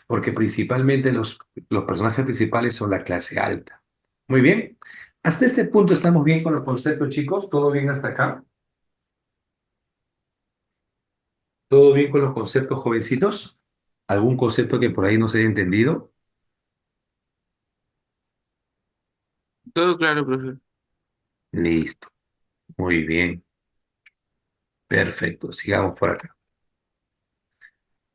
porque principalmente los personajes principales son la clase alta. Muy bien. Hasta este punto estamos bien con los conceptos, chicos. ¿Todo bien hasta acá? ¿Todo bien con los conceptos, jovencitos? ¿Algún concepto que por ahí no se haya entendido? Todo claro, profe. Listo. Muy bien. Perfecto. Sigamos por acá.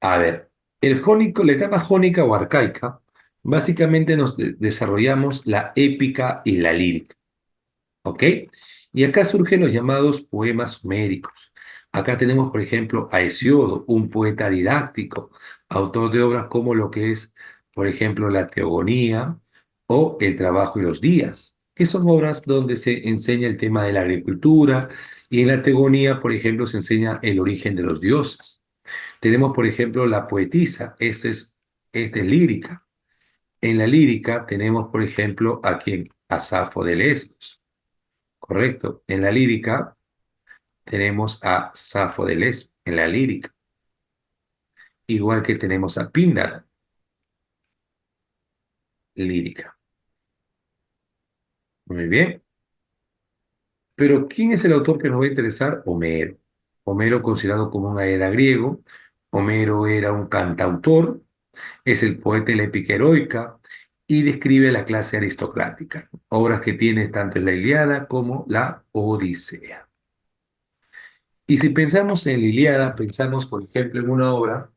A ver, la etapa jónica o arcaica, básicamente nos desarrollamos la épica y la lírica. ¿Ok? Y acá surgen los llamados poemas homéricos. Acá tenemos, por ejemplo, a Hesiodo, un poeta didáctico, autor de obras como lo que es, por ejemplo, la Teogonía o El trabajo y los días, que son obras donde se enseña el tema de la agricultura y en la Teogonía, por ejemplo, se enseña el origen de los dioses. Tenemos, por ejemplo, la poetisa, esta es lírica. En la lírica tenemos, por ejemplo, a quien, a Safo de Lesbos. Correcto. En la lírica tenemos a Safo de Lesbos, en la lírica. Igual que tenemos a Píndaro, lírica. Muy bien. Pero ¿quién es el autor que nos va a interesar? Homero. Homero, considerado como un era griego. Homero era un cantautor, es el poeta de la épica heroica y describe la clase aristocrática. Obras que tiene tanto en la Ilíada como la Odisea. Y si pensamos en la Ilíada, pensamos, por ejemplo, en una obra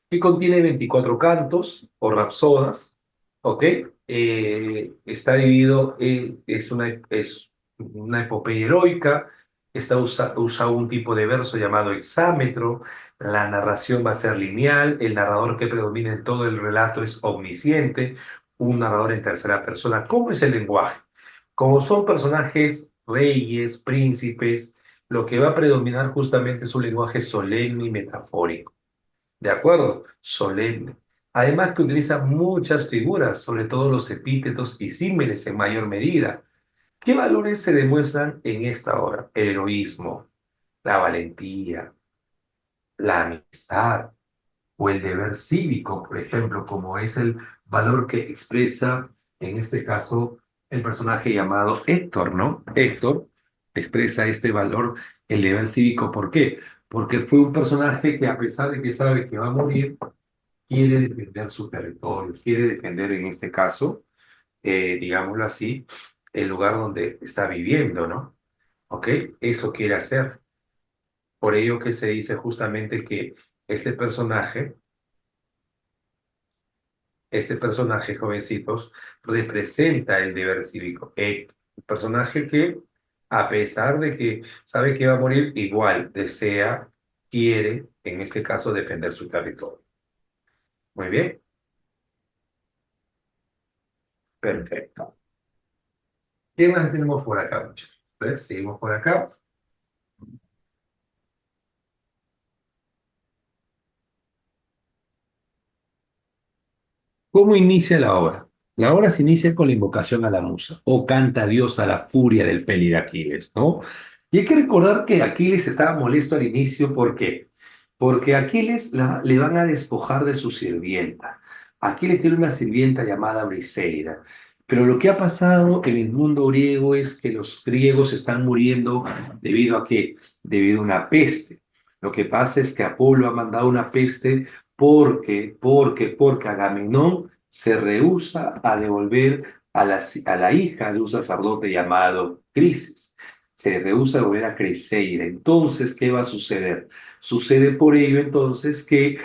que contiene 24 cantos o rapsodas, ¿ok? Está dividido, es una epopeya heroica, usa un tipo de verso llamado hexámetro, la narración va a ser lineal, el narrador que predomina en todo el relato es omnisciente, un narrador en tercera persona. ¿Cómo es el lenguaje? Como son personajes, reyes, príncipes, lo que va a predominar justamente es un lenguaje solemne y metafórico. ¿De acuerdo? Solemne. Además que utiliza muchas figuras, sobre todo los epítetos y símiles en mayor medida. ¿Qué valores se demuestran en esta obra? El heroísmo, la valentía, la amistad o el deber cívico, por ejemplo, como es el valor que expresa, en este caso, el personaje llamado Héctor, ¿no? Héctor expresa este valor, el deber cívico. ¿Por qué? Porque fue un personaje que a pesar de que sabe que va a morir, quiere defender su territorio, quiere defender en este caso, digámoslo así, el lugar donde está viviendo, ¿no? ¿Ok? Eso quiere hacer. Por ello que se dice justamente que este personaje, este personaje, jovencitos, representa el deber cívico. El personaje que, a pesar de que sabe que va a morir, igual desea, quiere, en este caso, defender su territorio. Muy bien, perfecto. ¿Qué más tenemos por acá, muchachos? ¿Ves? Seguimos por acá. ¿Cómo inicia la obra? La obra se inicia con la invocación a la musa, o canta Dios a la furia del peli de Aquiles, ¿no? Y hay que recordar que Aquiles estaba molesto al inicio, ¿por qué? Porque a Aquiles le van a despojar de su sirvienta. Aquiles tiene una sirvienta llamada Briseida. Pero lo que ha pasado en el mundo griego es que los griegos están muriendo debido a qué? Debido a una peste. Lo que pasa es que Apolo ha mandado una peste porque Agamenón se rehúsa a devolver a la hija de un sacerdote llamado Crises. Se rehúsa a devolver a Criseida. Entonces, ¿qué va a suceder? Sucede por ello entonces que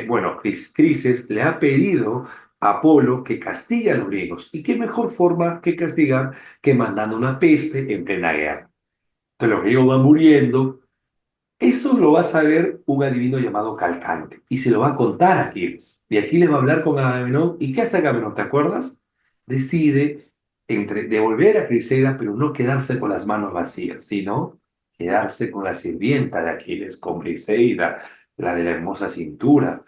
bueno, Crises le ha pedido a Apolo que castigue a los griegos. ¿Y qué mejor forma que castigar que mandando una peste en plena guerra? Entonces los griegos van muriendo. Eso lo va a saber un adivino llamado Calcante y se lo va a contar a Aquiles. Y Aquiles va a hablar con Agamenón. ¿Y qué hace Agamenón? ¿Te acuerdas? Decide devolver a Crisera, pero no quedarse con las manos vacías, sino quedarse con la sirvienta de Aquiles, con Briseida, la de la hermosa cintura.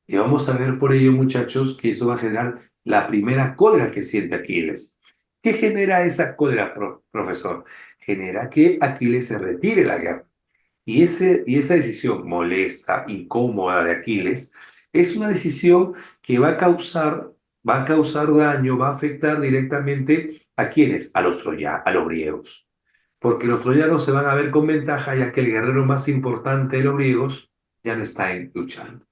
Y vamos a ver por ello, muchachos, que eso va a generar la primera cólera que siente Aquiles. ¿Qué genera esa cólera, profesor? Genera que Aquiles se retire de la guerra. Y esa decisión molesta, incómoda de Aquiles, es una decisión que va a causar daño, va a afectar directamente a quienes, a los griegos. Porque los troyanos se van a ver con ventaja ya que el guerrero más importante de los griegos ya no está luchando.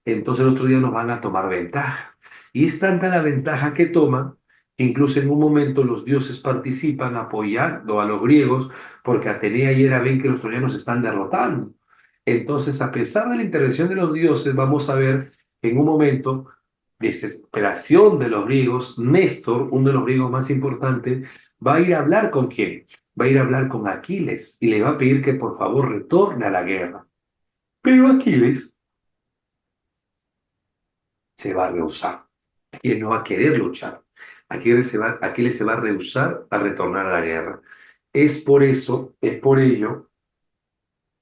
Entonces los troyanos van a tomar ventaja. Y es tanta la ventaja que toman que incluso en un momento los dioses participan apoyando a los griegos porque Atenea y Hera ven que los troyanos se están derrotando. Entonces, a pesar de la intervención de los dioses, vamos a ver que en un momento desesperación de los griegos, Néstor, uno de los griegos más importantes, va a ir a hablar con quién, va a ir a hablar con Aquiles y le va a pedir que por favor retorne a la guerra. Pero Aquiles se va a rehusar. Aquiles no va a querer luchar. Aquiles se va a rehusar a retornar a la guerra. Es por ello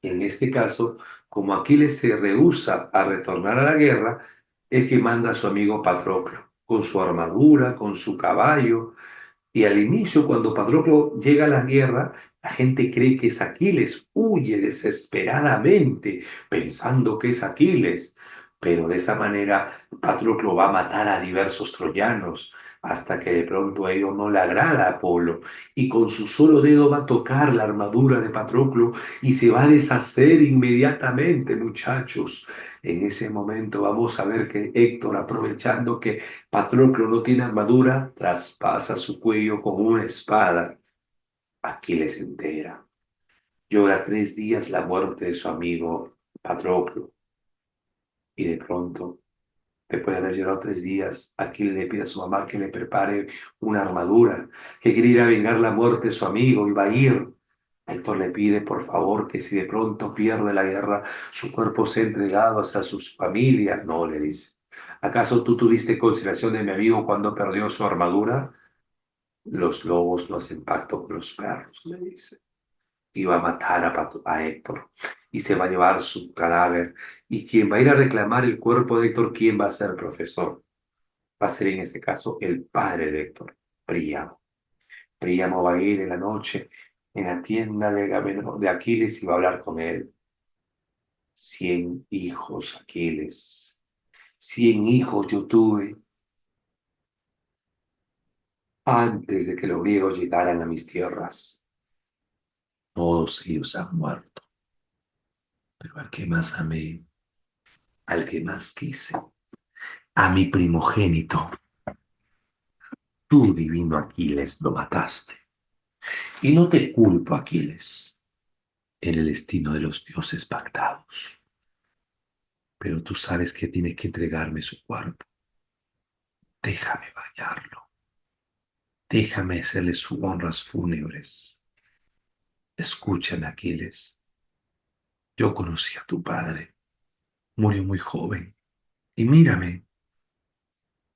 que en este caso, como Aquiles se rehúsa a retornar a la guerra, es que manda a su amigo Patroclo, con su armadura, con su caballo, y al inicio, cuando Patroclo llega a la guerra, la gente cree que es Aquiles, huye desesperadamente pensando que es Aquiles, pero de esa manera Patroclo va a matar a diversos troyanos hasta que de pronto a ello no le agrada a Apolo y con su solo dedo va a tocar la armadura de Patroclo y se va a deshacer inmediatamente, muchachos. En ese momento vamos a ver que Héctor, aprovechando que Patroclo no tiene armadura, traspasa su cuello con una espada. Aquiles se entera. Llora 3 días la muerte de su amigo Patroclo. Y de pronto, después de haber llorado 3 días, Aquiles le pide a su mamá que le prepare una armadura, que quiere ir a vengar la muerte de su amigo y va a ir. Héctor le pide, por favor, que si de pronto pierde la guerra, su cuerpo sea entregado hacia sus familias. No, le dice. ¿Acaso tú tuviste consideración de mi amigo cuando perdió su armadura? Los lobos no hacen pacto con los perros, le dice. Y va a matar a Héctor y se va a llevar su cadáver. Y quien va a ir a reclamar el cuerpo de Héctor, ¿quién va a ser profesor? Va a ser en este caso el padre de Héctor, Príamo. Príamo va a ir en la noche en la tienda de Aquiles y va a hablar con él. 100 hijos, Aquiles. 100 hijos yo tuve antes de que los griegos llegaran a mis tierras. Todos ellos han muerto, pero al que más amé, al que más quise, a mi primogénito, tú, divino Aquiles, lo mataste. Y no te culpo, Aquiles, en el destino de los dioses pactados, pero tú sabes que tienes que entregarme su cuerpo. Déjame bañarlo, déjame hacerle sus honras fúnebres. Escúchame, Aquiles, yo conocí a tu padre, murió muy joven, y mírame,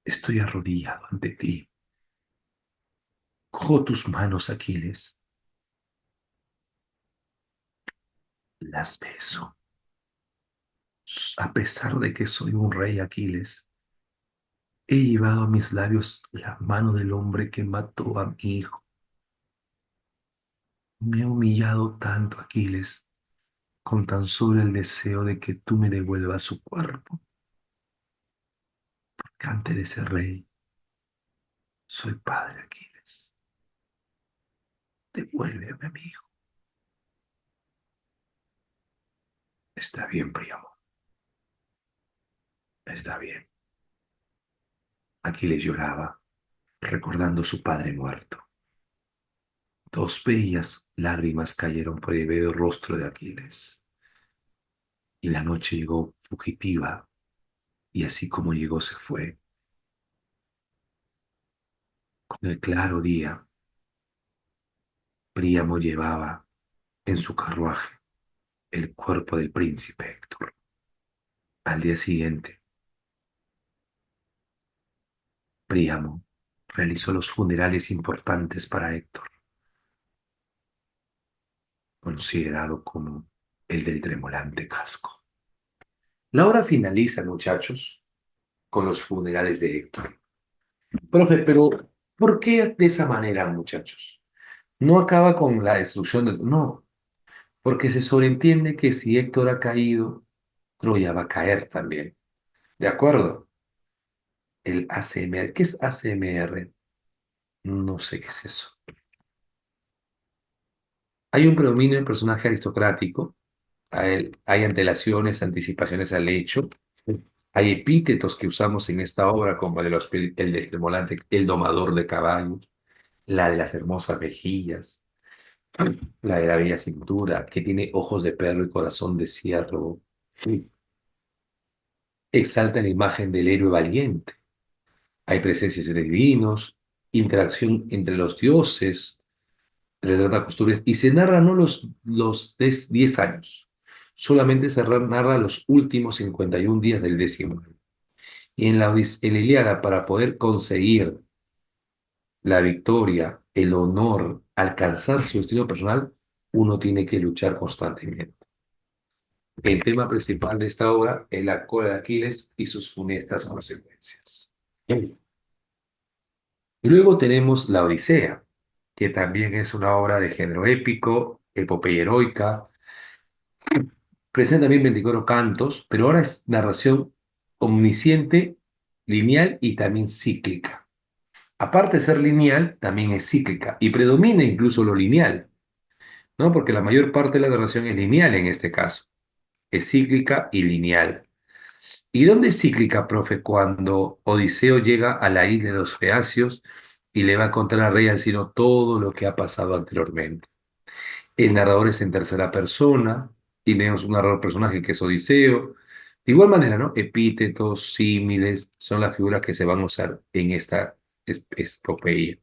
estoy arrodillado ante ti. Cojo tus manos, Aquiles, las beso. A pesar de que soy un rey, Aquiles, he llevado a mis labios la mano del hombre que mató a mi hijo. Me he humillado tanto, Aquiles, con tan solo el deseo de que tú me devuelvas su cuerpo. Porque antes de ser rey, soy padre, Aquiles. Devuélveme a mi hijo. Está bien, Príamo, está bien. Aquiles lloraba, recordando su padre muerto. Dos bellas lágrimas cayeron por el bello rostro de Aquiles, y la noche llegó fugitiva, y así como llegó se fue. Con el claro día, Príamo llevaba en su carruaje el cuerpo del príncipe Héctor. Al día siguiente, Príamo realizó los funerales importantes para Héctor, considerado como el del tremolante casco. La obra finaliza, muchachos, con los funerales de Héctor. Profe, pero ¿por qué de esa manera, muchachos? No acaba con la destrucción del... No, porque se sobreentiende que si Héctor ha caído, Troya va a caer también. ¿De acuerdo? El ACMR. ¿Qué es ACMR? No sé qué es eso. Hay un predominio del personaje aristocrático, hay antelaciones, anticipaciones al hecho, hay epítetos que usamos en esta obra como el del tremolante, el domador de caballos, la de las hermosas mejillas, la de la bella cintura, que tiene ojos de perro y corazón de ciervo. Exalta la imagen del héroe valiente. Hay presencias de divinos, interacción entre los dioses, retrata costumbres, y se narra no los 10 años, solamente se narra los últimos 51 días del décimo año. Y en la Ilíada, para poder conseguir la victoria, el honor, alcanzar su destino personal, uno tiene que luchar constantemente. El tema principal de esta obra es la cola de Aquiles y sus funestas consecuencias. Luego tenemos la Odisea, que también es una obra de género épico, epopeya heroica. Presenta también 24 cantos, pero ahora es narración omnisciente, lineal y también cíclica. Aparte de ser lineal, también es cíclica y predomina incluso lo lineal, ¿no? Porque la mayor parte de la narración es lineal en este caso, es cíclica y lineal. ¿Y dónde es cíclica, profe? Cuando Odiseo llega a la isla de los Feacios y le va a contar al rey Alcino todo lo que ha pasado anteriormente. El narrador es en tercera persona y tenemos un narrador personaje que es Odiseo. De igual manera, ¿no? Epítetos, símiles, son las figuras que se van a usar en esta epopeya.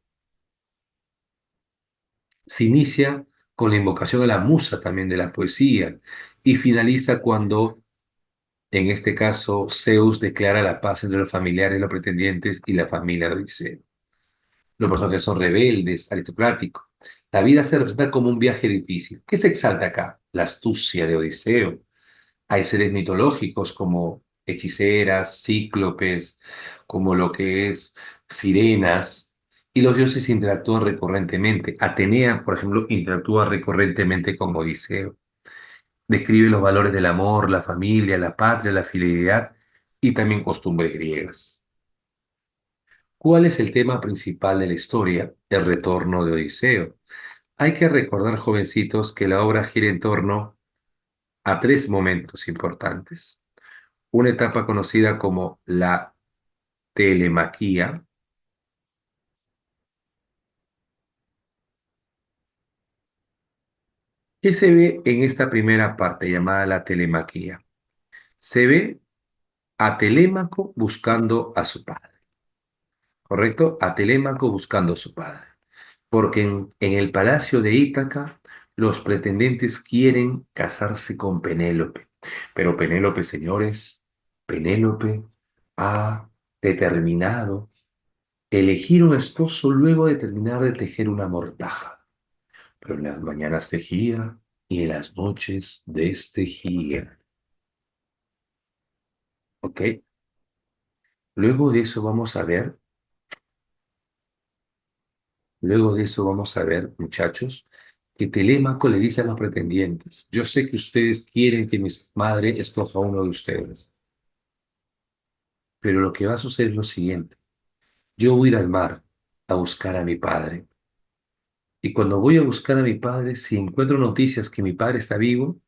Se inicia con la invocación a la musa también de la poesía y finaliza cuando, en este caso, Zeus declara la paz entre los familiares, los pretendientes y la familia de Odiseo. Los personajes son rebeldes, aristocráticos. La vida se representa como un viaje difícil. ¿Qué se exalta acá? La astucia de Odiseo. Hay seres mitológicos como hechiceras, cíclopes, como lo que es sirenas, y los dioses interactúan recurrentemente. Atenea, por ejemplo, interactúa recurrentemente con Odiseo. Describe los valores del amor, la familia, la patria, la fidelidad y también costumbres griegas. ¿Cuál es el tema principal de la historia? El retorno de Odiseo. Hay que recordar, jovencitos, que la obra gira en torno a tres momentos importantes. Una etapa conocida como la telemaquía, que se ve en esta primera parte llamada la telemaquía. Se ve a Telémaco buscando a su padre, ¿correcto? A Telémaco buscando a su padre. Porque en el palacio de Ítaca los pretendientes quieren casarse con Penélope. Pero Penélope, señores, Penélope ha determinado elegir un esposo luego de terminar de tejer una mortaja. Pero en las mañanas tejía y en las noches destejía. ¿Ok? Luego de eso vamos a ver, luego de eso vamos a ver, muchachos, que Telémaco le dice a los pretendientes, yo sé que ustedes quieren que mi madre escoja a uno de ustedes, pero lo que va a suceder es lo siguiente. Yo voy a ir al mar a buscar a mi padre. Y cuando voy a buscar a mi padre, si encuentro noticias que mi padre está vivo,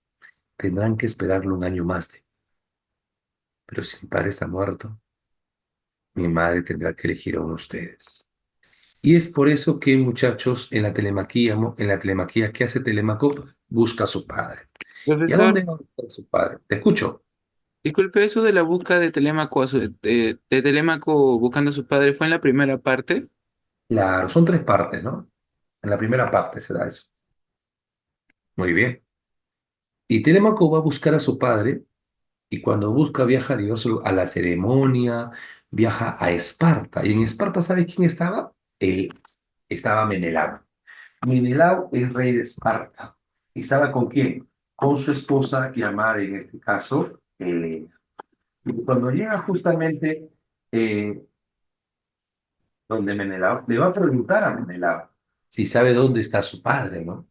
tendrán que esperarlo un año más. Pero si mi padre está muerto, mi madre tendrá que elegir a uno de ustedes. Y es por eso que, muchachos, en la telemaquía, ¿qué hace Telemaco? Busca a su padre. ¿Y a Profesor, dónde va a buscar a su padre? Te escucho. disculpe, eso de la búsqueda de Telémaco, de Telémaco buscando a su padre, ¿fue en la primera parte? Claro, son tres partes, ¿no? En la primera parte se da eso. Muy bien. Y Telemaco va a buscar a su padre y cuando busca viaja a la ceremonia, viaja a Esparta. Y en Esparta, ¿sabe quién estaba? Él estaba Menelao. Menelao es rey de Esparta. ¿Y estaba con quién? Con su esposa llamada, en este caso, Helena. Y cuando llega justamente eh, donde Menelao, le va a preguntar a Menelao si sabe dónde está su padre, ¿no?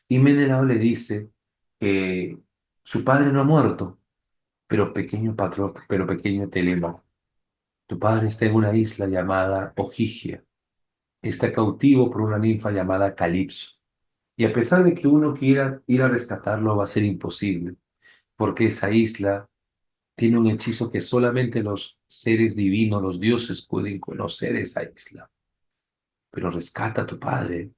Y Menelao le dice que su padre no ha muerto, pero pequeño patrón, pero pequeño Telemo. Tu padre está en una isla llamada Ogygia. Está cautivo por una ninfa llamada Calipso. Y a pesar de que uno quiera ir a rescatarlo, va a ser imposible, porque esa isla tiene un hechizo que solamente los seres divinos, los dioses, pueden conocer esa isla. Pero rescata a tu padre,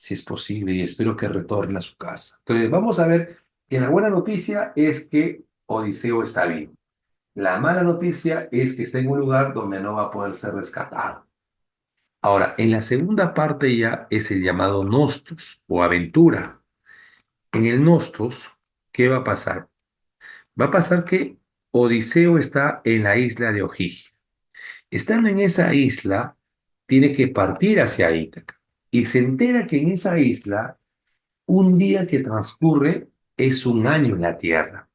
si es posible, y espero que retorne a su casa. Entonces, vamos a ver que la buena noticia es que Odiseo está vivo. La mala noticia es que está en un lugar donde no va a poder ser rescatado. Ahora, en la segunda parte ya es el llamado Nostos o aventura. En el Nostos, ¿qué va a pasar? Va a pasar que Odiseo está en la isla de Ojigia. Estando en esa isla, tiene que partir hacia Ítaca y se entera que en esa isla un día que transcurre es un año en la Tierra.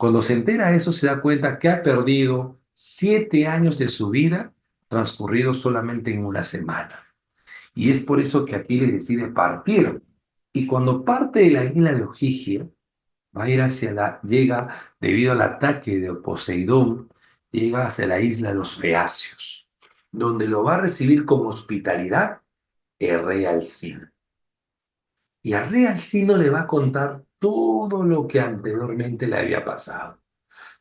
Cuando se entera eso, se da cuenta que ha perdido 7 años de su vida transcurridos solamente en una semana. Y es por eso que Aquiles decide partir. Y cuando parte de la isla de Ojigia, va a ir llega, debido al ataque de Poseidón, llega hacia la isla de los Feacios, donde lo va a recibir con hospitalidad el rey Alcino. Y al rey Alcino le va a contar todo lo que anteriormente le había pasado.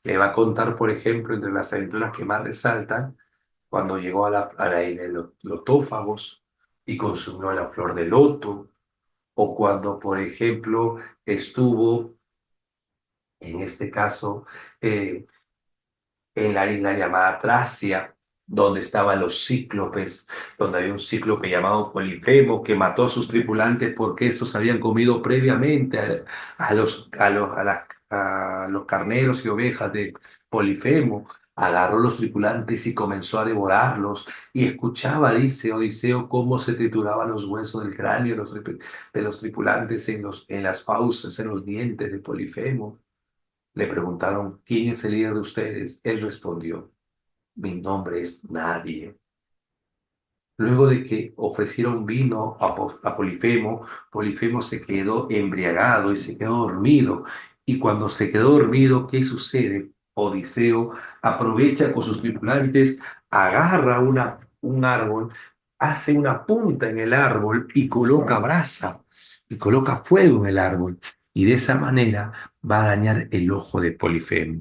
Le va a contar, por ejemplo, entre las aventuras que más resaltan, cuando llegó a la isla de los Lotófagos y consumió la flor de loto, o cuando, por ejemplo, estuvo, en este caso, eh, en la isla llamada Tracia, donde estaban los cíclopes, donde había un cíclope llamado Polifemo que mató a sus tripulantes porque estos habían comido previamente a los carneros y ovejas de Polifemo. Agarró los tripulantes y comenzó a devorarlos y escuchaba, dice Odiseo, cómo se trituraban los huesos del cráneo de los tripulantes en las fauces, en los dientes de Polifemo. Le preguntaron, ¿quién es el líder de ustedes? Él respondió, mi nombre es nadie. Luego de que ofrecieron vino a Polifemo, Polifemo se quedó embriagado y se quedó dormido. Y cuando se quedó dormido, ¿qué sucede? Odiseo aprovecha con sus tripulantes, agarra un árbol, hace una punta en el árbol y coloca brasa y coloca fuego en el árbol. Y de esa manera va a dañar el ojo de Polifemo.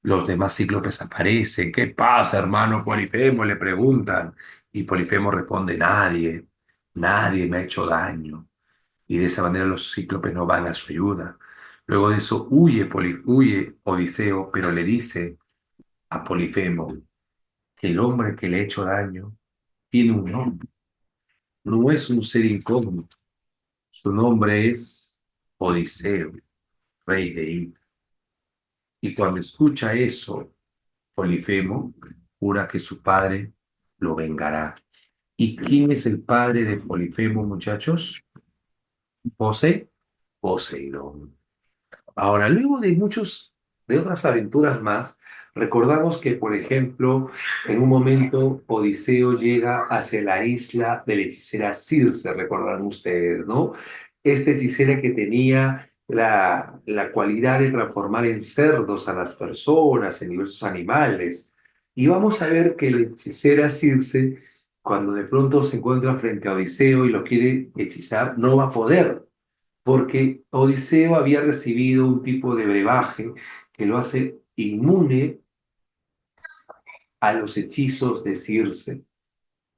Los demás cíclopes aparecen. ¿Qué pasa, hermano Polifemo? Le preguntan. Y Polifemo responde, nadie, nadie me ha hecho daño. Y de esa manera los cíclopes no van a su ayuda. Luego de eso huye Odiseo, pero le dice a Polifemo que el hombre que le ha hecho daño tiene un nombre. No es un ser incógnito. Su nombre es Odiseo, rey de Ida. Y cuando escucha eso, Polifemo jura que su padre lo vengará. ¿Y quién es el padre de Polifemo, muchachos? Poseidón. Ahora, luego de otras aventuras más, recordamos que, por ejemplo, en un momento Odiseo llega hacia la isla de la hechicera Circe, recordarán ustedes, ¿no? Esta hechicera que tenía la cualidad de transformar en cerdos a las personas, en diversos animales. Y vamos a ver que la hechicera Circe, cuando de pronto se encuentra frente a Odiseo y lo quiere hechizar, no va a poder porque Odiseo había recibido un tipo de brebaje que lo hace inmune a los hechizos de Circe.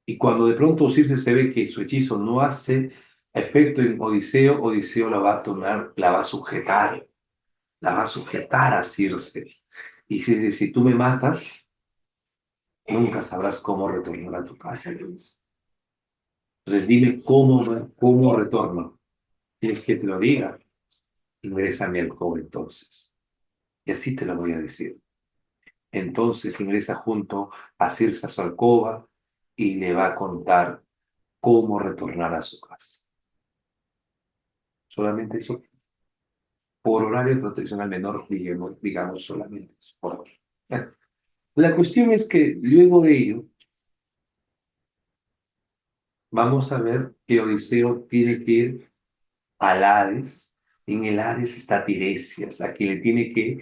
Y cuando de pronto Circe se ve que su hechizo no hace efecto en Odiseo, Odiseo la va a tomar, la va a sujetar a Circe. Y dice, si tú me matas, nunca sabrás cómo retornar a tu casa, Luis. Entonces dime cómo retorno. ¿Quieres que te lo diga? Ingresa a mi alcoba entonces. Y así te lo voy a decir. Entonces ingresa junto a Circe a su alcoba y le va a contar cómo retornar a su casa. Solamente eso. Por horario de protección al menor, digamos solamente eso. Por hora. La cuestión es que luego de ello, vamos a ver que Odiseo tiene que ir al Hades. En el Hades está Tiresias, a quien le tiene que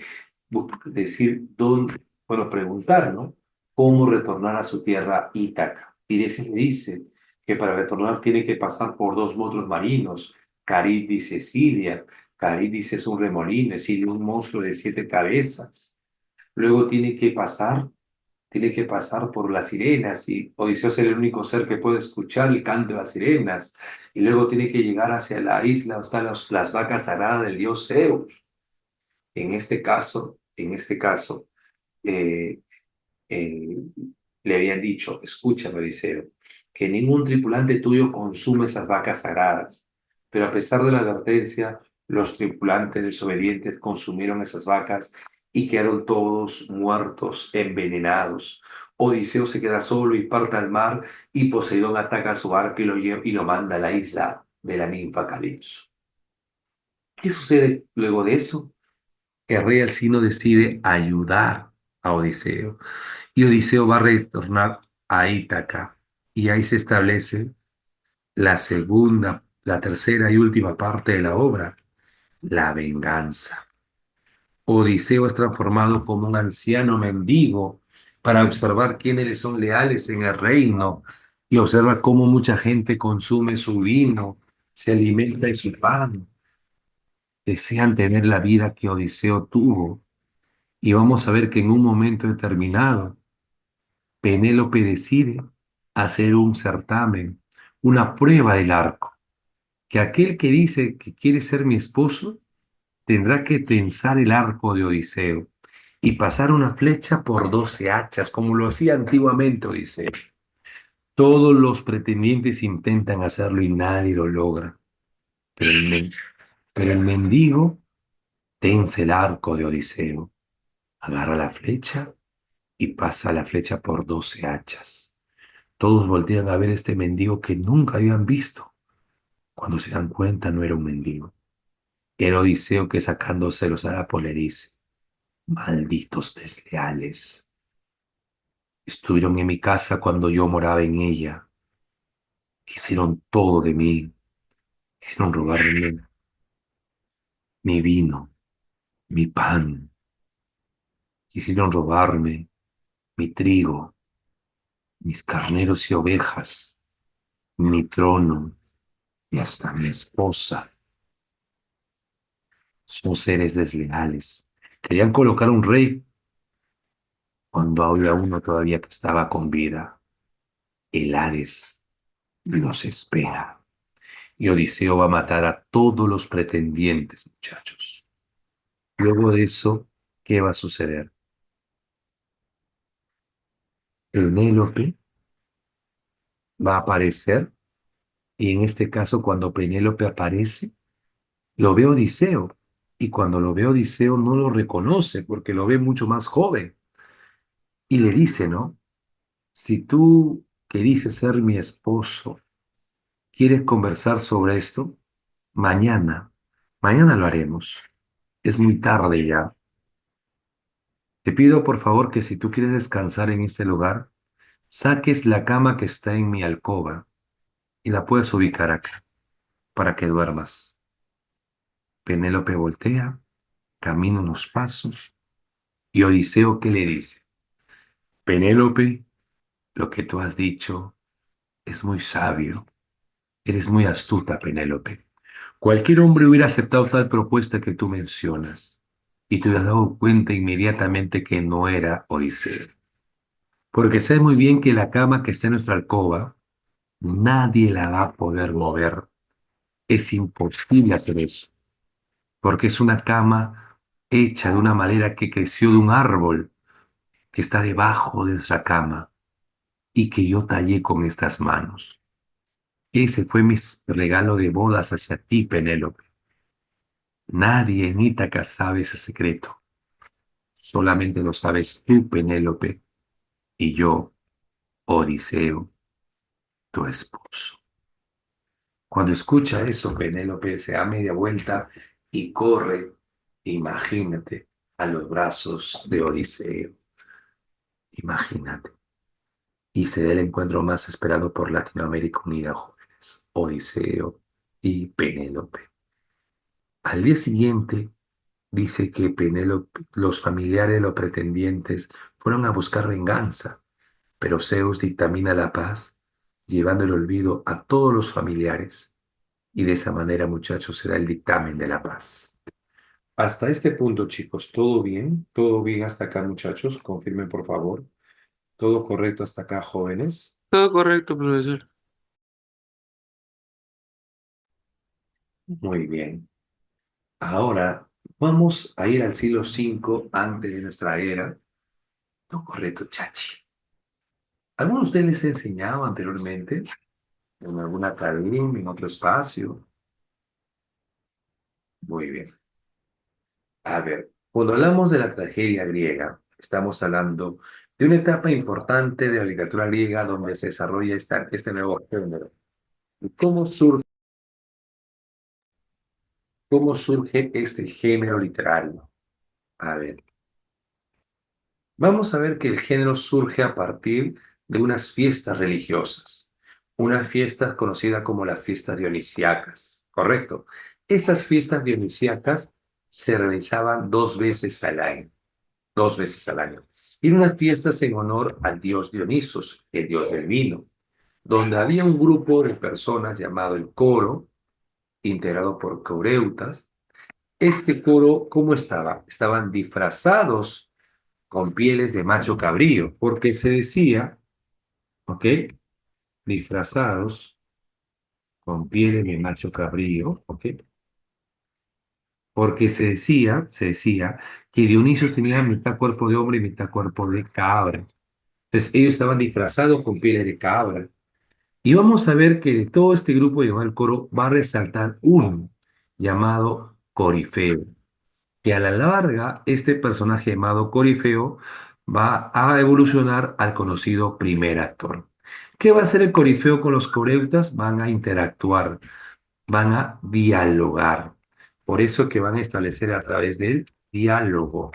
decir dónde, bueno, preguntar, ¿no? Cómo retornar a su tierra Ítaca. Tiresias le dice que para retornar tiene que pasar por dos monstruos marinos, Caridis y Escilia. Caridis es un remolino, Escilia un monstruo de 7 cabezas. Luego tiene que pasar por las sirenas y Odiseo es el único ser que puede escuchar el canto de las sirenas. Y luego tiene que llegar hacia la isla donde están las vacas sagradas del dios Zeus. En este caso, eh, eh, le habían dicho, escúchame, Odiseo, que ningún tripulante tuyo consume esas vacas sagradas. Pero a pesar de la advertencia, los tripulantes desobedientes consumieron esas vacas y quedaron todos muertos, envenenados. Odiseo se queda solo y parte al mar y Poseidón ataca a su barco y lo manda a la isla de la ninfa Calipso. ¿Qué sucede luego de eso? Que el rey Alcino decide ayudar a Odiseo y Odiseo va a retornar a Ítaca y ahí se establece la segunda, la tercera y última parte de la obra, la venganza. Odiseo es transformado como un anciano mendigo para observar quiénes le son leales en el reino y observa cómo mucha gente consume su vino, se alimenta de su pan, desean tener la vida que Odiseo tuvo. Y vamos a ver que en un momento determinado, Penélope decide hacer un certamen, una prueba del arco, que aquel que dice que quiere ser mi esposo tendrá que tensar el arco de Odiseo y pasar una flecha por 12 hachas, como lo hacía antiguamente Odiseo. Todos los pretendientes intentan hacerlo y nadie lo logra, pero pero el mendigo tensa el arco de Odiseo, agarra la flecha y pasa la flecha por 12 hachas. Todos voltean a ver a este mendigo que nunca habían visto. Cuando se dan cuenta no era un mendigo. Era Odiseo que sacándose los harapos le dice, malditos desleales. Estuvieron en mi casa cuando yo moraba en ella. Hicieron todo de mí. Hicieron robarme mi vino, mi pan. Quisieron robarme mi trigo, mis carneros y ovejas, mi trono y hasta mi esposa. Son seres desleales. Querían colocar un rey cuando había uno todavía que estaba con vida. El Hades los espera. Y Odiseo va a matar a todos los pretendientes, muchachos. Luego de eso, ¿qué va a suceder? Penélope va a aparecer y en este caso, cuando Penélope aparece, lo ve Odiseo. Y cuando lo ve Odiseo no lo reconoce porque lo ve mucho más joven. Y le dice, ¿no? Si tú que dices ser mi esposo, ¿quieres conversar sobre esto? Mañana, mañana lo haremos. Es muy tarde ya. Te pido por favor que si tú quieres descansar en este lugar, saques la cama que está en mi alcoba y la puedes ubicar acá para que duermas. Penélope voltea, camina unos pasos y Odiseo, ¿qué le dice? Penélope, lo que tú has dicho es muy sabio. Eres muy astuta, Penélope. Cualquier hombre hubiera aceptado tal propuesta que tú mencionas y te hubieras dado cuenta inmediatamente que no era Odiseo. Porque sabes muy bien que la cama que está en nuestra alcoba, nadie la va a poder mover. Es imposible hacer eso, porque es una cama hecha de una manera que creció de un árbol que está debajo de nuestra cama y que yo tallé con estas manos. Ese fue mi regalo de bodas hacia ti, Penélope. Nadie en Ítaca sabe ese secreto. Solamente lo sabes tú, Penélope, y yo, Odiseo, tu esposo. Cuando escucha eso, Penélope se da media vuelta y corre, imagínate, a los brazos de Odiseo. Imagínate. Y se da el encuentro más esperado por Latinoamérica Unida, jóvenes. Odiseo y Penélope. Al día siguiente, dice que Penélope, los familiares de los pretendientes fueron a buscar venganza, pero Zeus dictamina la paz, llevando el olvido a todos los familiares. Y de esa manera, muchachos, será el dictamen de la paz. Hasta este punto, chicos, ¿todo bien? ¿Todo bien hasta acá, muchachos? Confirmen, por favor. ¿Todo correcto hasta acá, jóvenes? Todo correcto, profesor. Muy bien. Ahora vamos a ir al siglo V antes de nuestra era. Todo correcto, chachi. ¿Alguno de ustedes les ha enseñado anteriormente en alguna academia, en otro espacio? Muy bien. A ver, cuando hablamos de la tragedia griega, estamos hablando de una etapa importante de la literatura griega donde se desarrolla este nuevo género. ¿Y cómo surge este género literario? A ver, vamos a ver que el género surge a partir de unas fiestas religiosas, unas fiestas conocidas como las fiestas dionisíacas, ¿correcto? Estas fiestas dionisíacas se realizaban dos veces al año. Y eran unas fiestas en honor al dios Dionisos, el dios del vino, donde había un grupo de personas llamado el coro, integrado por coreutas. Este coro, ¿cómo estaba? Estaban disfrazados con pieles de macho cabrío, porque se decía, ¿ok? Disfrazados con pieles de macho cabrío, ¿ok? Porque se decía que Dionisios tenía mitad cuerpo de hombre y mitad cuerpo de cabra. Entonces ellos estaban disfrazados con pieles de cabra. Y vamos a ver que de todo este grupo llamado el coro va a resaltar uno llamado Corifeo, que a la larga este personaje llamado Corifeo va a evolucionar al conocido primer actor. ¿Qué va a hacer el Corifeo con los coreutas? Van a interactuar, van a dialogar. Por eso que van a establecer a través del diálogo.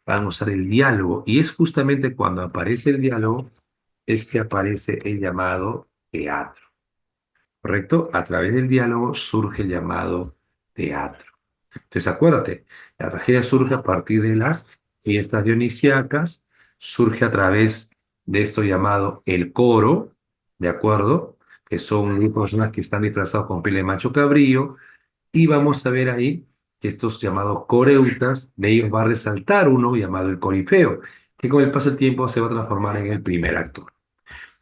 Van a usar el diálogo. Y es justamente cuando aparece el diálogo es que aparece el llamado teatro. ¿Correcto? A través del diálogo surge el llamado teatro. Entonces, acuérdate, la tragedia surge a partir de las fiestas dionisíacas, surge a través de esto llamado el coro, ¿de acuerdo? Que son un grupo de personas que están disfrazados con piel de macho cabrío, y vamos a ver ahí que estos llamados coreutas, de ellos va a resaltar uno llamado el corifeo, que con el paso del tiempo se va a transformar en el primer actor.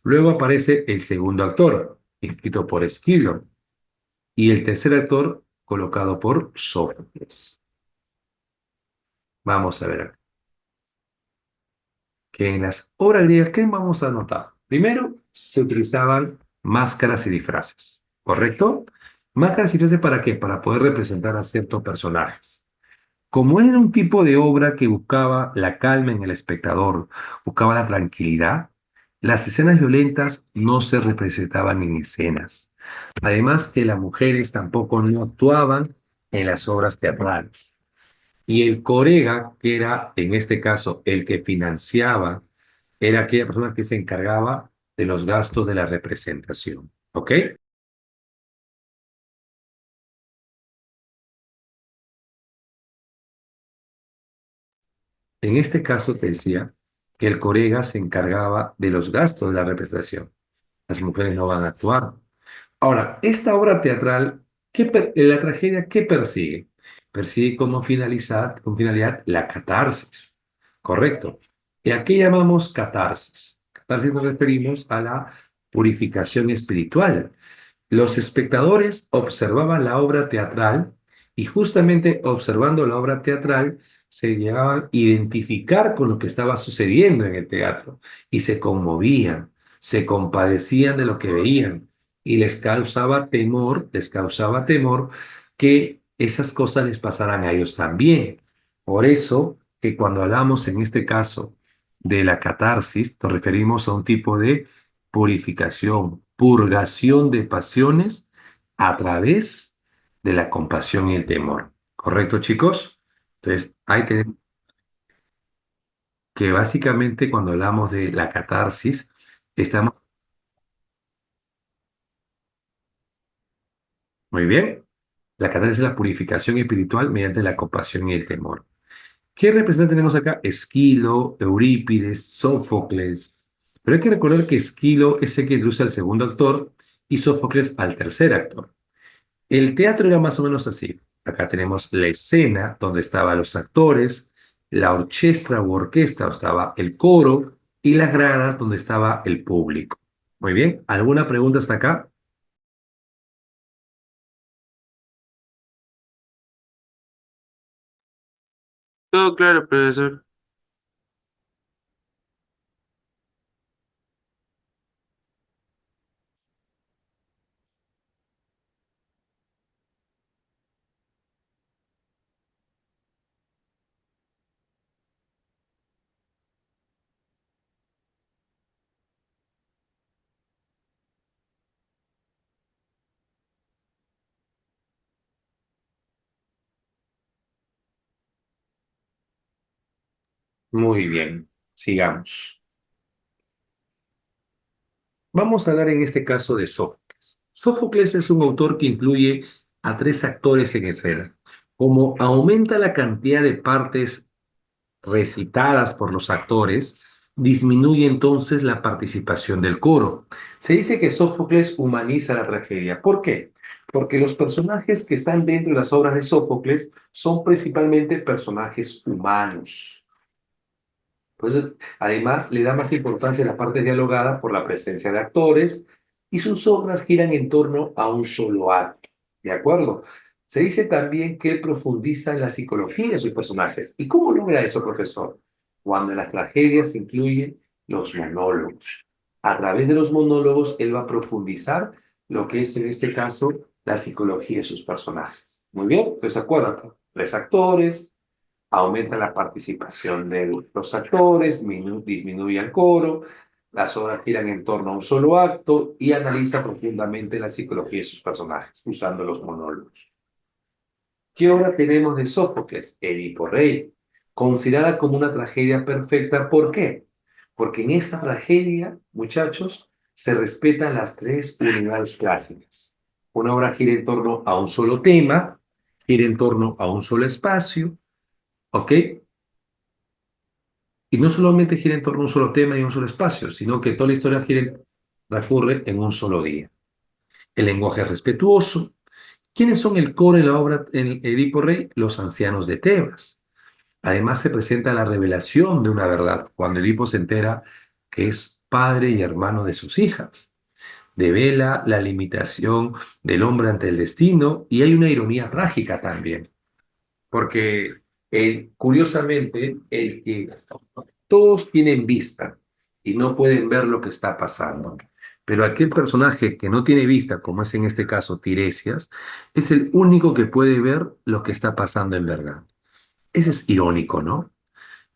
Luego aparece el segundo actor, escrito por Esquilo, y el tercer actor colocado por Sófocles. Vamos a ver acá, que en las obras griegas, ¿qué vamos a notar? Primero, se utilizaban máscaras y disfraces, ¿correcto? Máscaras y disfraces ¿para qué? Para poder representar a ciertos personajes. Como era un tipo de obra que buscaba la calma en el espectador, buscaba la tranquilidad, las escenas violentas no se representaban en escenas. Además que las mujeres tampoco no actuaban en las obras teatrales. Y el corega, que era en este caso el que financiaba, era aquella persona que se encargaba de los gastos de la representación. ¿Ok? En este caso te decía que el corega se encargaba de los gastos de la representación. Las mujeres no van a actuar. Ahora, esta obra teatral, La tragedia, ¿qué persigue? Persigue con finalidad la catarsis. Correcto. ¿Y a qué llamamos catarsis? Catarsis nos referimos a la purificación espiritual. Los espectadores observaban la obra teatral y justamente observando la obra teatral se llegaban a identificar con lo que estaba sucediendo en el teatro y se conmovían, se compadecían de lo que veían y les causaba temor que esas cosas les pasaran a ellos también. Por eso que cuando hablamos en este caso de la catarsis, nos referimos a un tipo de purificación, purgación de pasiones a través de la compasión y el temor. ¿Correcto, chicos? Entonces, ahí tenemos que básicamente cuando hablamos de la catarsis, estamos muy bien. La catarsis es la purificación espiritual mediante la compasión y el temor. ¿Qué representantes tenemos acá? Esquilo, Eurípides, Sófocles. Pero hay que recordar que Esquilo es el que introduce al segundo actor y Sófocles al tercer actor. El teatro era más o menos así. Acá tenemos la escena donde estaban los actores, la orquesta u orquesta donde estaba el coro y las gradas donde estaba el público. Muy bien, ¿alguna pregunta hasta acá? Todo claro, profesor. Muy bien, sigamos. Vamos a hablar en este caso de Sófocles. Sófocles es un autor que incluye a tres actores en escena. Como aumenta la cantidad de partes recitadas por los actores, disminuye entonces la participación del coro. Se dice que Sófocles humaniza la tragedia. ¿Por qué? Porque los personajes que están dentro de las obras de Sófocles son principalmente personajes humanos. Entonces, además, le da más importancia a la parte dialogada por la presencia de actores y sus obras giran en torno a un solo acto. ¿De acuerdo? Se dice también que él profundiza en la psicología de sus personajes. ¿Y cómo logra eso, profesor? Cuando en las tragedias se incluyen los monólogos. A través de los monólogos, él va a profundizar lo que es, en este caso, la psicología de sus personajes. Muy bien, entonces acuérdate, tres actores, aumenta la participación de los actores, disminuye el coro, las obras giran en torno a un solo acto y analiza profundamente la psicología de sus personajes, usando los monólogos. ¿Qué obra tenemos de Sófocles? Edipo Rey, considerada como una tragedia perfecta. ¿Por qué? Porque en esta tragedia, muchachos, se respetan las tres unidades clásicas. Una obra gira en torno a un solo tema, gira en torno a un solo espacio, ¿ok? Y no solamente gira en torno a un solo tema y un solo espacio, sino que toda la historia transcurre en un solo día. El lenguaje es respetuoso. ¿Quiénes son el coro en la obra en Edipo Rey? Los ancianos de Tebas. Además se presenta la revelación de una verdad, cuando Edipo se entera que es padre y hermano de sus hijas. Devela la limitación del hombre ante el destino y hay una ironía trágica también, porque curiosamente el que todos tienen vista y no pueden ver lo que está pasando. Pero aquel personaje que no tiene vista, como es en este caso Tiresias, es el único que puede ver lo que está pasando en verdad. Ese es irónico, ¿no?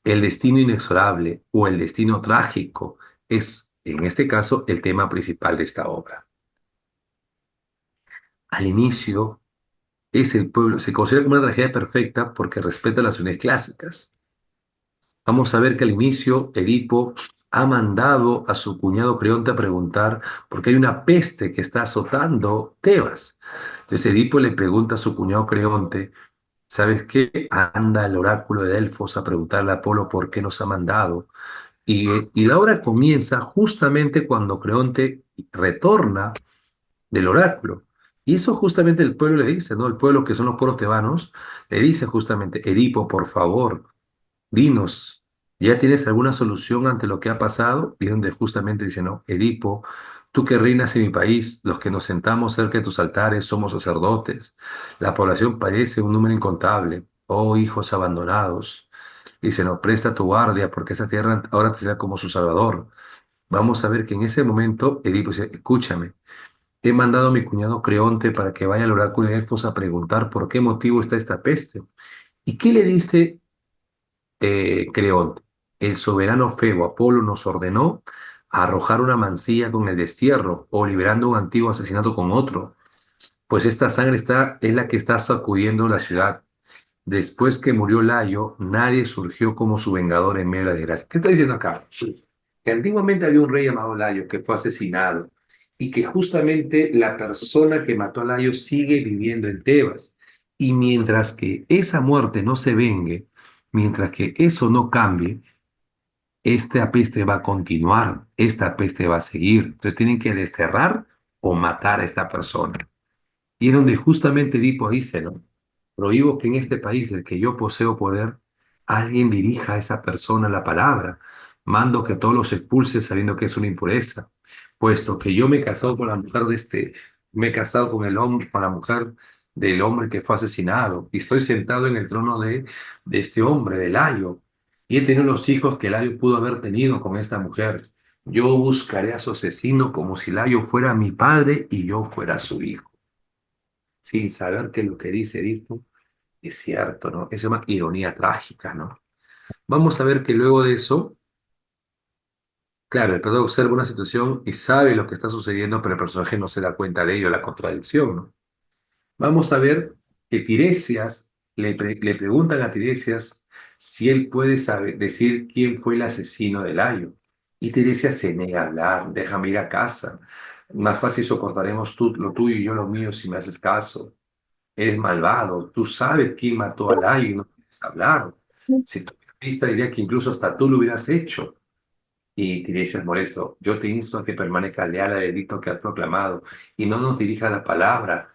El destino inexorable o el destino trágico es, en este caso, el tema principal de esta obra. Al inicio, es el pueblo, se considera como una tragedia perfecta porque respeta las unidades clásicas. Vamos a ver que al inicio Edipo ha mandado a su cuñado Creonte a preguntar porque hay una peste que está azotando Tebas. Entonces Edipo le pregunta a su cuñado Creonte, ¿sabes qué? Anda al oráculo de Delfos a preguntarle a Apolo por qué nos ha mandado. Y la obra comienza justamente cuando Creonte retorna del oráculo. Y eso justamente el pueblo le dice, ¿no? El pueblo que son los pueblos tebanos, le dice justamente, Edipo, por favor, dinos, ¿ya tienes alguna solución ante lo que ha pasado? Y donde justamente dice, no, Edipo, tú que reinas en mi país, los que nos sentamos cerca de tus altares somos sacerdotes. La población parece un número incontable. Oh, hijos abandonados. Dice, no, presta tu guardia porque esa tierra ahora te será como su salvador. Vamos a ver que en ese momento Edipo dice, escúchame, he mandado a mi cuñado Creonte para que vaya al oráculo de Delfos a preguntar por qué motivo está esta peste. ¿Y qué le dice Creonte? El soberano Febo Apolo nos ordenó arrojar una mancilla con el destierro o liberando un antiguo asesinato con otro, pues esta sangre es la que está sacudiendo la ciudad. Después que murió Layo, nadie surgió como su vengador en medio de la desgracia. ¿Qué está diciendo acá? Sí. Que antiguamente había un rey llamado Layo que fue asesinado y que justamente la persona que mató a Layo sigue viviendo en Tebas. Y mientras que esa muerte no se vengue, mientras que eso no cambie, esta peste va a continuar, esta peste va a seguir. Entonces tienen que desterrar o matar a esta persona. Y es donde justamente Edipo dice, ¿no? Prohíbo que en este país del que yo poseo poder, alguien dirija a esa persona la palabra. Mando que todos los expulse sabiendo que es una impureza. Puesto que yo me he casado con la mujer de este, me he casado con el hombre, con la mujer del hombre que fue asesinado. Y estoy sentado en el trono de este hombre, de Layo. Y he tenido los hijos que Layo pudo haber tenido con esta mujer. Yo buscaré a su asesino como si Layo fuera mi padre y yo fuera su hijo sin saber que lo que dice Edipo es cierto, ¿no? Es una ironía trágica, ¿no? Vamos a ver que luego de eso, claro, el personaje observa una situación y sabe lo que está sucediendo, pero el personaje no se da cuenta de ello, la contradicción, ¿no? Vamos a ver que Tiresias, le preguntan a Tiresias si él puede decir quién fue el asesino de Layo. Y Tiresias se niega a hablar, déjame ir a casa. Más fácil soportaremos tú, lo tuyo y yo lo mío si me haces caso. Eres malvado, tú sabes quién mató a Layo y no quieres hablar. Si tuviera vista, diría que incluso hasta tú lo hubieras hecho. Y Tiresias molesto, yo te insto a que permanezca leal al edicto que has proclamado y no nos dirija la palabra,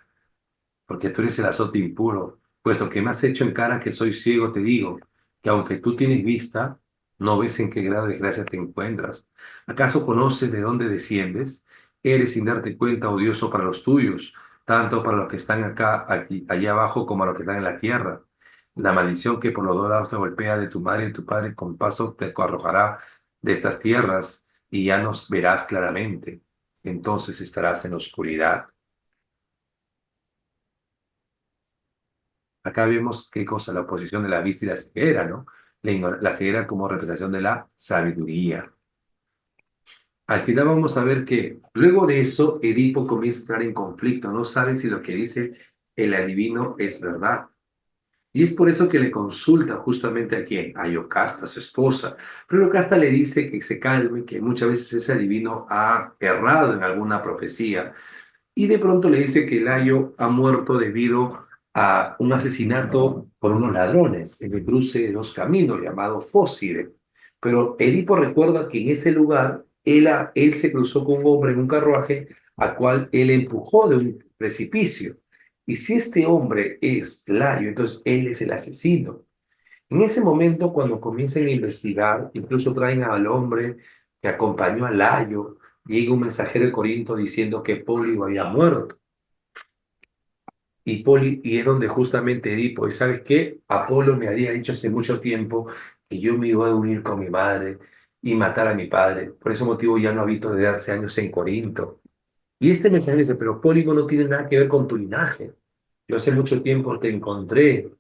porque tú eres el azote impuro. Puesto que me has hecho en cara que soy ciego, te digo que aunque tú tienes vista, no ves en qué grado de gracia te encuentras. ¿Acaso conoces de dónde desciendes? Eres sin darte cuenta odioso para los tuyos, tanto para los que están acá, aquí, allá abajo, como a los que están en la tierra. La maldición que por los dos lados te golpea de tu madre y tu padre, con paso te arrojará de estas tierras y ya nos verás claramente. Entonces estarás en oscuridad. Acá vemos qué cosa, la oposición de la vista y la ceguera, ¿no? La ceguera como representación de la sabiduría. Al final vamos a ver que luego de eso Edipo comienza a entrar en conflicto, no sabe si lo que dice el adivino es verdad. Y es por eso que le consulta justamente a quién, a Yocasta, su esposa. Pero Yocasta le dice que se calme, que muchas veces ese adivino ha errado en alguna profecía y de pronto le dice que Layo ha muerto debido a un asesinato por unos ladrones en el cruce de dos caminos llamado Fóside. Pero Edipo recuerda que en ese lugar él se cruzó con un hombre en un carruaje a cual él empujó de un precipicio. Y si este hombre es Layo, entonces él es el asesino. En ese momento, cuando comienzan a investigar, incluso traen al hombre que acompañó a Layo, llega un mensajero de Corinto diciendo que Pólibo había muerto. Y es donde justamente Edipo, ¿y sabes qué? Apolo me había dicho hace mucho tiempo que yo me iba a unir con mi madre y matar a mi padre. Por ese motivo ya no habito desde hace años en Corinto. Y este mensajero dice, pero Pólibo no tiene nada que ver con tu linaje. Yo hace mucho tiempo te encontré,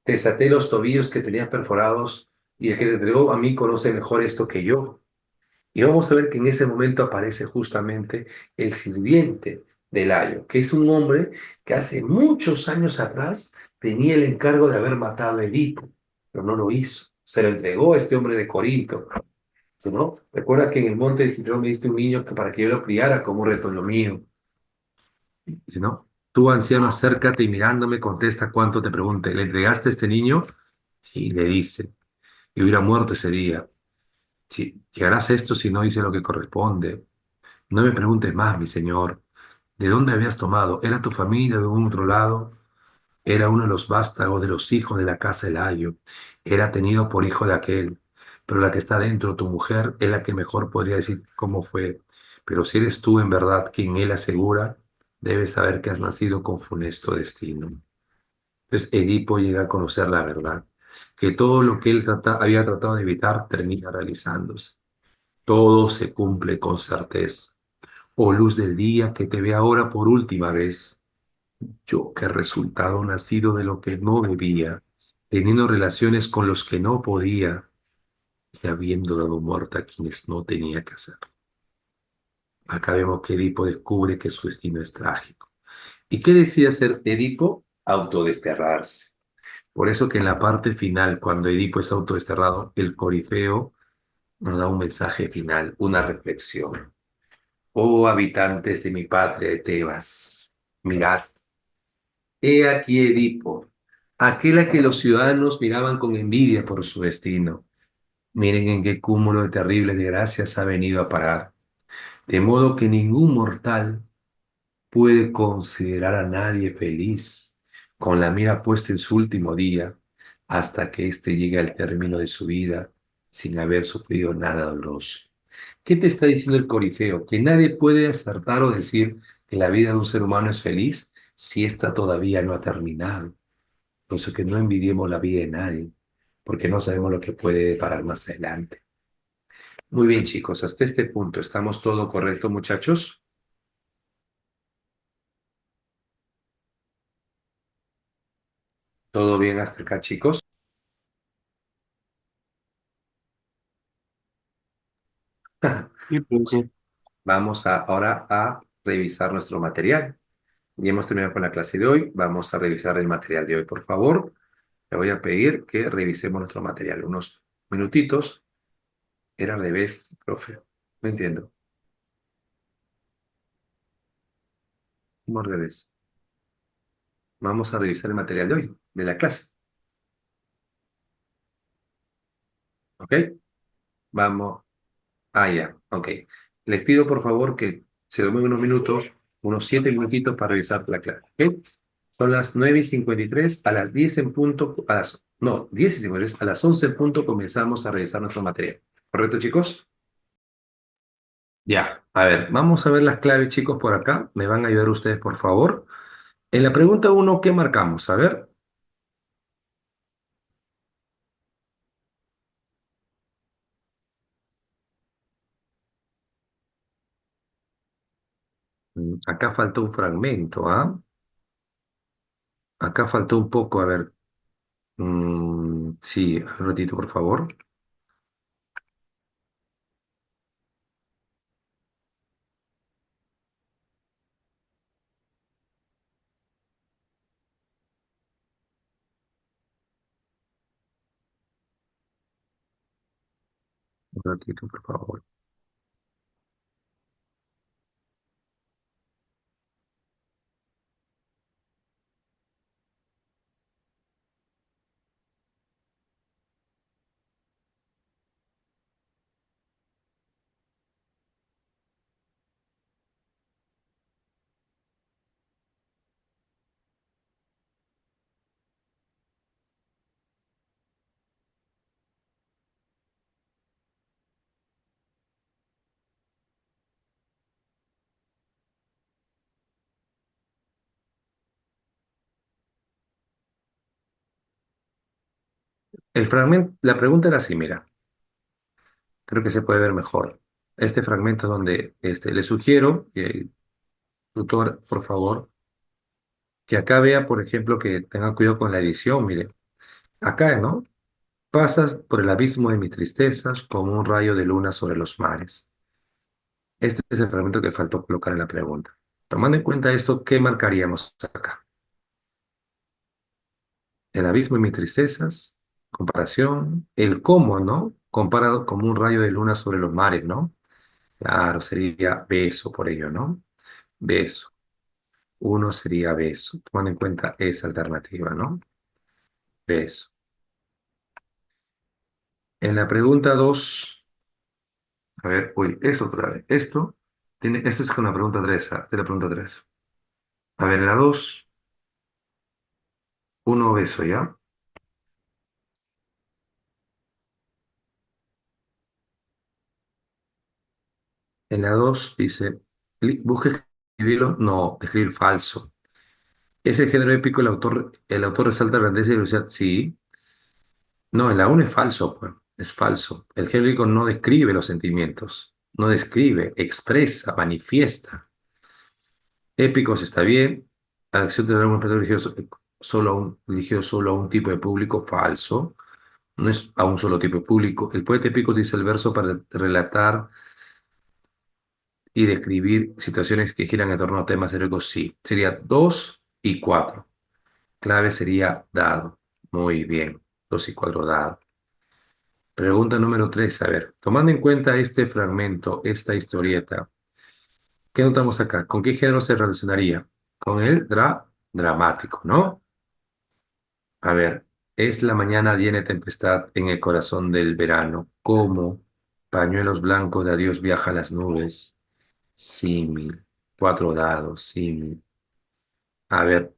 te desaté los tobillos que tenías perforados y el que te entregó a mí conoce mejor esto que yo. Y vamos a ver que en ese momento aparece justamente el sirviente de Layo, que es un hombre que hace muchos años atrás tenía el encargo de haber matado a Edipo, pero no lo hizo. Se lo entregó a este hombre de Corinto, ¿no? Recuerda que en el monte de Citron me diste un niño que para que yo lo criara como un retoño mío. Dice, ¿no? Tú, anciano, acércate y mirándome contesta cuánto te pregunte. ¿Le entregaste a este niño? Sí, le dice. Y hubiera muerto ese día. Sí, llegarás a esto si no hice lo que corresponde. No me preguntes más, mi señor. ¿De dónde habías tomado? ¿Era tu familia de algún otro lado? Era uno de los vástagos de los hijos de la casa de Layo. Era tenido por hijo de aquel. Pero la que está dentro, tu mujer, es la que mejor podría decir cómo fue. Pero si eres tú en verdad quien él asegura, debes saber que has nacido con funesto destino. Entonces Edipo llega a conocer la verdad, que todo lo que él había tratado de evitar termina realizándose. Todo se cumple con certeza. Oh luz del día que te ve ahora por última vez. Yo que he resultado nacido de lo que no debía, teniendo relaciones con los que no podía y habiendo dado muerte a quienes no tenía que hacer. Acá vemos que Edipo descubre que su destino es trágico. ¿Y qué decide hacer Edipo? Autodesterrarse. Por eso que en la parte final, cuando Edipo es autodesterrado, el Corifeo nos da un mensaje final, una reflexión. Oh habitantes de mi patria de Tebas, mirad, he aquí Edipo, aquel a que los ciudadanos miraban con envidia por su destino. Miren en qué cúmulo de terribles desgracias ha venido a parar, de modo que ningún mortal puede considerar a nadie feliz con la mira puesta en su último día hasta que éste llegue al término de su vida sin haber sufrido nada doloroso. ¿Qué te está diciendo el Corifeo? Que nadie puede acertar o decir que la vida de un ser humano es feliz si ésta todavía no ha terminado. Por eso que no envidiemos la vida de nadie, porque no sabemos lo que puede parar más adelante. Muy bien, chicos, hasta este punto, ¿estamos todo correcto, muchachos? ¿Todo bien hasta acá, chicos? Sí, profesor. Vamos ahora a revisar nuestro material. Ya hemos terminado con la clase de hoy. Vamos a revisar el material de hoy, por favor. Le voy a pedir que revisemos nuestro material. Unos minutitos. Era al revés, profe. No entiendo. ¿Cómo al revés? Vamos a revisar el material de hoy, de la clase. ¿Ok? Vamos. Ah, ya. Ok. Les pido, por favor, que se tomen unos minutos, unos 7 minutitos para revisar la clase. ¿Ok? Son las 9:53. A las 10 en punto, no, 10:53, a las 11 en punto comenzamos a revisar nuestro material. ¿Correcto, chicos? Ya, a ver, vamos a ver las claves, chicos, por acá. ¿Me van a ayudar ustedes, por favor? En la pregunta uno, ¿qué marcamos? A ver, acá faltó un fragmento, ¿ah? Acá faltó un poco, a ver, sí, un ratito, por favor. Un ratito, por favor. El fragmento, la pregunta era así, mira, creo que se puede ver mejor. Este fragmento donde le sugiero, tutor, por favor, que acá vea, por ejemplo, que tenga cuidado con la edición, mire. Acá, ¿no? Pasas por el abismo de mis tristezas como un rayo de luna sobre los mares. Este es el fragmento que faltó colocar en la pregunta. Tomando en cuenta esto, ¿qué marcaríamos acá? El abismo de mis tristezas, comparación, el cómo, ¿no? Comparado como un rayo de luna sobre los mares, ¿no? Claro, sería beso por ello, ¿no? Beso. Uno sería beso, tomando en cuenta esa alternativa, ¿no? Beso. En la pregunta 2, a ver, uy, es otra vez. Esto es con la pregunta 3, de la pregunta 3. A ver, en la 2 uno obeso, ¿ya? En la 2 dice, busca escribirlo, no, escribir falso. ¿Es el género épico el autor resalta grandeza y velocidad? Sí. No, en la 1 es falso, pues, es falso. El género épico no describe los sentimientos, no describe, expresa, manifiesta. Épicos está bien. La acción de un espectáculo dirigido dirigido solo a un tipo de público, falso. No es a un solo tipo de público. El poeta épico dice el verso para relatar y describir situaciones que giran en torno a temas heroicos, sí. Sería 2 y 4. Clave sería dado. Muy bien. 2 y 4 dado. Pregunta número 3. A ver, tomando en cuenta este fragmento, esta historieta, ¿qué notamos acá? ¿Con qué género se relacionaría? Con el dramático, ¿no? A ver, es la mañana llena de tempestad en el corazón del verano. Como pañuelos blancos de adiós viajan las nubes. Símil. 4 dados, símil. A ver,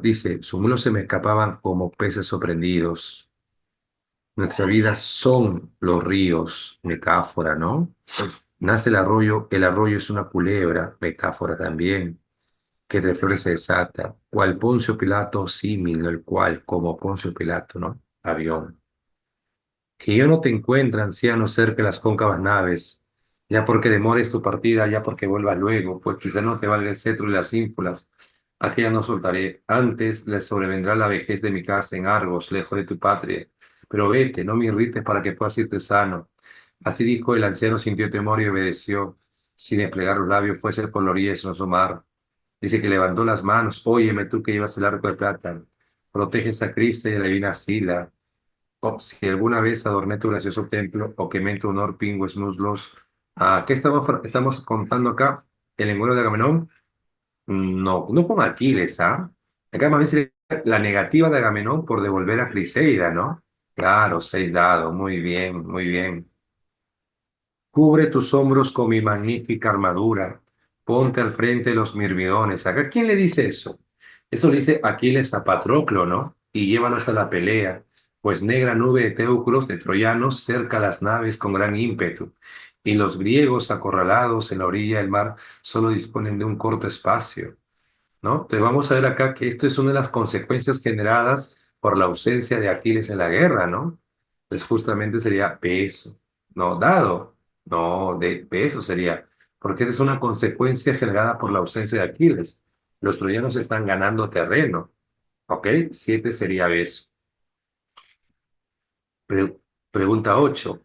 dice, sus mulos se me escapaban como peces sorprendidos. Nuestra vida son los ríos, metáfora, ¿no? Nace el arroyo es una culebra, metáfora también, que de flores se desata. Cual Poncio Pilato, símil, ¿no? El cual, como Poncio Pilato, ¿no? Avión. Que yo no te encuentre, anciano, cerca de las cóncavas naves, ya porque demores tu partida, ya porque vuelvas luego, pues quizá no te valga el cetro y las ínfulas. Aquella no soltaré, antes le sobrevendrá la vejez de mi casa en Argos, lejos de tu patria. Pero vete, no me irrites para que puedas irte sano. Así dijo, el anciano sintió temor y obedeció, sin desplegar los labios, fuese por la orilla de su mar. Dice que levantó las manos, óyeme tú que llevas el arco de plata, protege esa Cristo y a la divina Sila. Oh, si alguna vez adorné tu gracioso templo o quemé en tu honor pingües muslos. ¿Qué estamos contando acá? ¿El encuentro de Agamenón? No, no con Aquiles, ¿ah? Acá más bien sería la negativa de Agamenón por devolver a Criseida, ¿no? Claro, 6 dados, muy bien, muy bien. Cubre tus hombros con mi magnífica armadura. Ponte al frente de los mirmidones. ¿Acá quién le dice eso? Eso le dice Aquiles a Patroclo, ¿no? Y llévalos a la pelea, pues negra nube de teucros, de troyanos, cerca las naves con gran ímpetu. Y los griegos acorralados en la orilla del mar solo disponen de un corto espacio. ¿No? Entonces vamos a ver acá que esto es una de las consecuencias generadas por la ausencia de Aquiles en la guerra, ¿no? Pues justamente sería peso, no dado, no de peso sería, porque esa es una consecuencia generada por la ausencia de Aquiles. Los troyanos están ganando terreno, ¿ok? 7 sería beso. Pre- Pregunta 8.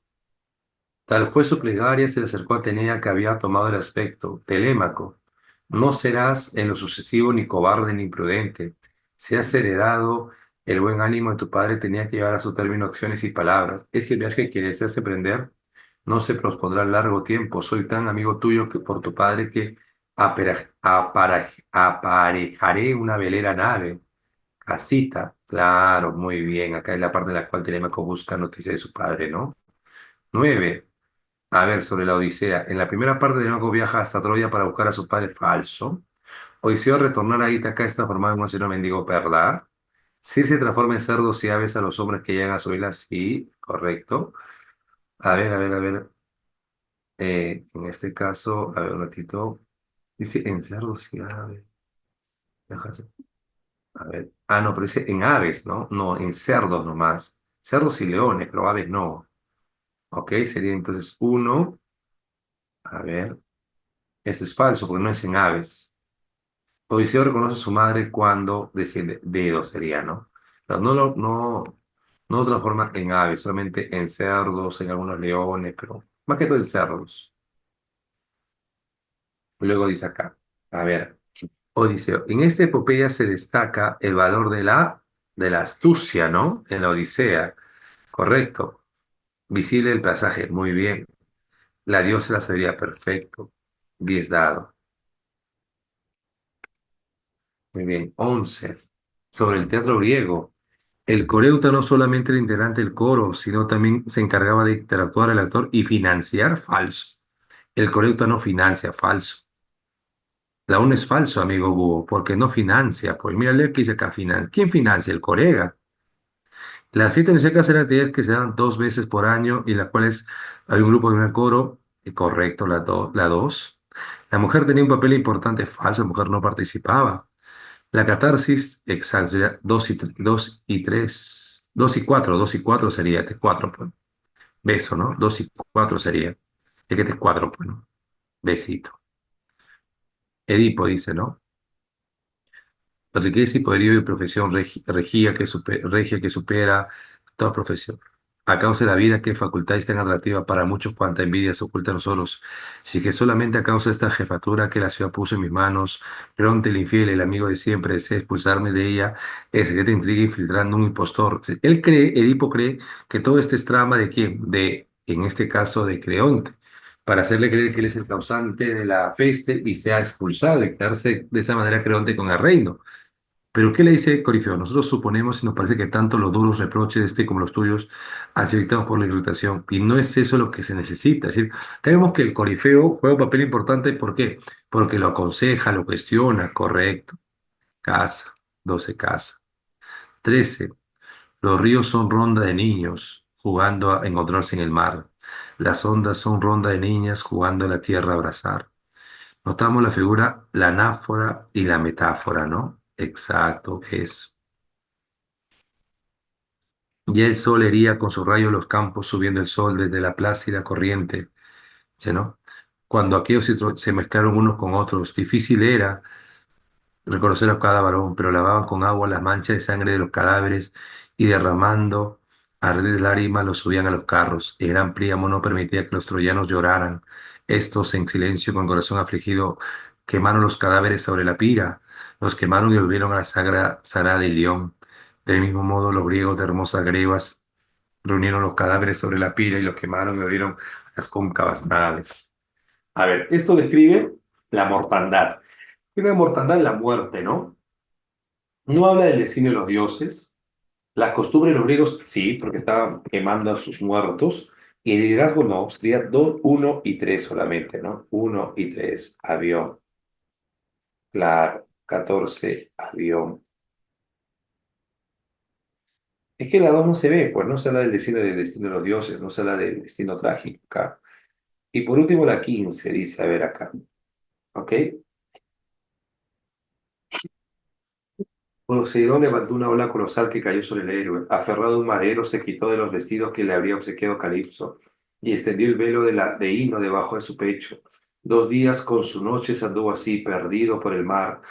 Tal fue su plegaria, se le acercó a Atenea que había tomado el aspecto. Telémaco, no serás en lo sucesivo ni cobarde ni imprudente. Si has heredado el buen ánimo de tu padre, tenía que llevar a su término acciones y palabras. Ese viaje que deseas emprender no se pospondrá largo tiempo. Soy tan amigo tuyo que por tu padre que aparejaré una velera nave. Casita, claro, muy bien. Acá es la parte en la cual Telémaco busca noticia de su padre, ¿no? 9. A ver, sobre la Odisea. En la primera parte, Telémaco viaja hasta Troya para buscar a su padre falso. Odiseo, al retornar a Ítaca, está formado en un anciano mendigo, ¿verdad? Circe transforma en cerdos y aves a los hombres que llegan a su isla. Sí, correcto. A ver, a ver, a ver. En este caso, a ver un ratito. Dice en cerdos y aves. Déjame- A ver. No, pero dice en aves, ¿no? No, en cerdos nomás. Cerdos y leones, pero aves no. Ok, sería entonces uno. A ver. Esto es falso porque no es en aves. Odiseo reconoce a su madre cuando desciende. Dedo sería, ¿no? No no lo transforma en aves, solamente en cerdos, en algunos leones, pero más que todo en cerdos. Luego dice acá, a ver, Odiseo. En esta epopeya se destaca el valor de la astucia, ¿no? En la Odisea. Correcto. Visible el pasaje. Muy bien. La diosa de la sabiduría. Perfecto. 10 dado. Muy bien. 11. Sobre el teatro griego. El coreuta no solamente era integrante del coro, sino también se encargaba de interactuar el actor y financiar, falso. El coreuta no financia, falso. La uno es falso, amigo Búho, porque no financia. Pues mira, que dice acá, ¿quién financia? El colega. Las fiestas secas eran actividades que se dan 2 veces por año y en las cuales había un grupo de un coro, correcto, la dos. La mujer tenía un papel importante, falso, la mujer no participaba. La catarsis, exacto, sería 2 y 3, 2 y 4 sería, este es 4, pues. Beso, ¿no? 2 y 4 sería. Es que este es 4, pues, ¿no? Besito. Edipo dice, ¿no? Riqueza y poderío y profesión regia que supera toda profesión. A causa de la vida, que facultad es tan atractiva para muchos cuanta envidia se oculta en nosotros. Si que solamente a causa de esta jefatura que la ciudad puso en mis manos, Creonte el infiel, el amigo de siempre, desea expulsarme de ella, el secreta intriga infiltrando un impostor. Él cree, Edipo cree, que todo este es trama de quién, en este caso, de Creonte, para hacerle creer que él es el causante de la peste y sea expulsado y quedarse de esa manera Creonte con el reino. Pero ¿qué le dice Corifeo? Nosotros suponemos y nos parece que tanto los duros reproches de este como los tuyos han sido dictados por la irritación. Y no es eso lo que se necesita. Es decir, acá vemos que el Corifeo juega un papel importante. ¿Por qué? Porque lo aconseja, lo cuestiona, correcto. Casa, 12 casa. 13. Los ríos son ronda de niños jugando a encontrarse en el mar. Las ondas son ronda de niñas jugando a la tierra a abrazar. Notamos la figura, la anáfora y la metáfora, ¿no? Exacto, eso. Ya el sol hería con su rayo los campos, subiendo el sol desde la plácida corriente, ¿sí, no? Cuando aquellos se mezclaron unos con otros, difícil era reconocer a cada varón, pero lavaban con agua las manchas de sangre de los cadáveres y derramando ardientes lágrimas los subían a los carros. Y gran Príamo no permitía que los troyanos lloraran. Estos, en silencio, con corazón afligido, quemaron los cadáveres sobre la pira, los quemaron y volvieron a la sagra Sara de León. Del mismo modo, los griegos de hermosas grebas reunieron los cadáveres sobre la pira y los quemaron y abrieron las cóncavas naves. A ver, esto describe la mortandad. La mortandad es la muerte, ¿no? No habla del destino de los dioses. Las costumbres de los griegos, sí, porque estaban quemando a sus muertos. Y el liderazgo no, sería 2, 1 y 3 solamente, ¿no? 1 y 3, avión. Claro, 14, avión. Es que la 2 no se ve, pues no se habla del destino de los dioses, no se habla del destino trágico acá. Y por último la 15 dice, a ver acá, ¿ok? Poseidón levantó una ola colosal que cayó sobre el héroe. Aferrado a un madero, se quitó de los vestidos que le habría obsequiado Calipso y extendió el velo de hino debajo de su pecho. 2 días con sus noches anduvo así, perdido por el mar,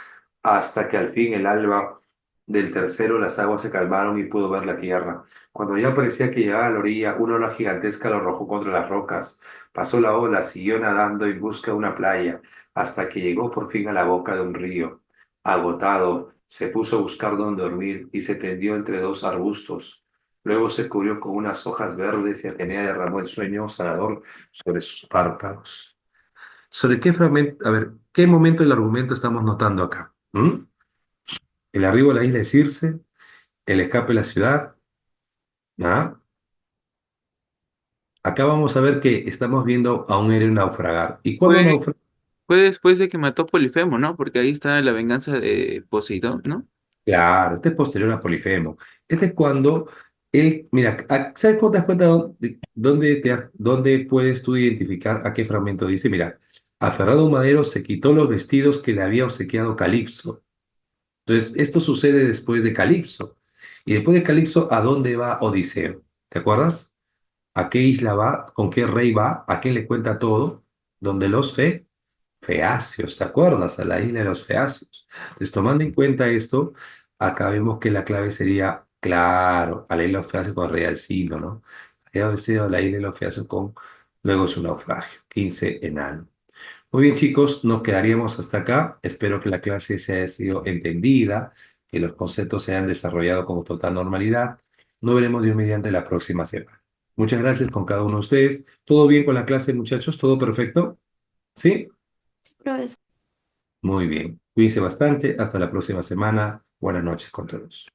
hasta que al fin el alba del tercero las aguas se calmaron y pudo ver la tierra. Cuando ya parecía que llegaba a la orilla, una ola gigantesca lo arrojó contra las rocas. Pasó la ola, siguió nadando en busca de una playa, hasta que llegó por fin a la boca de un río. Agotado, se puso a buscar dónde dormir y se tendió entre dos arbustos. Luego se cubrió con unas hojas verdes y Atenea derramó el sueño sanador sobre sus párpados. ¿Sobre qué fragmento, a ver, qué momento del argumento estamos notando acá? ¿Mm? El arribo a la isla de Circe, el escape de la ciudad. ¿Ah? Acá vamos a ver que estamos viendo a un héroe naufragar. ¿Y cuándo Fue, naufraga? fue después de que mató a Polifemo, ¿no? Porque ahí está la venganza de Poseidón, ¿no? Claro, este es posterior a Polifemo. Este es cuando él, mira, ¿sabes cómo te das cuenta dónde puedes tú identificar a qué fragmento dice? Mira, aferrado a un madero se quitó los vestidos que le había obsequiado Calipso. Entonces, esto sucede después de Calipso. Y después de Calipso, ¿a dónde va Odiseo? ¿Te acuerdas? ¿A qué isla va? ¿Con qué rey va? ¿A quién le cuenta todo? ¿Dónde los fe? Feacios, ¿te acuerdas? A la isla de los Feacios. Entonces, tomando en cuenta esto, acá vemos que la clave sería, claro, a la isla de los Feacios con el rey Alcino, ¿no? Había sido la isla de los Feacios con luego su naufragio, 15 enano. Muy bien, chicos, nos quedaríamos hasta acá. Espero que la clase se haya sido entendida, que los conceptos se hayan desarrollado con total normalidad. Nos veremos Dios mediante la próxima semana. Muchas gracias con cada uno de ustedes. ¿Todo bien con la clase, muchachos? ¿Todo perfecto? ¿Sí? Sí, profesor. Muy bien. Cuídense bastante. Hasta la próxima semana. Buenas noches con todos.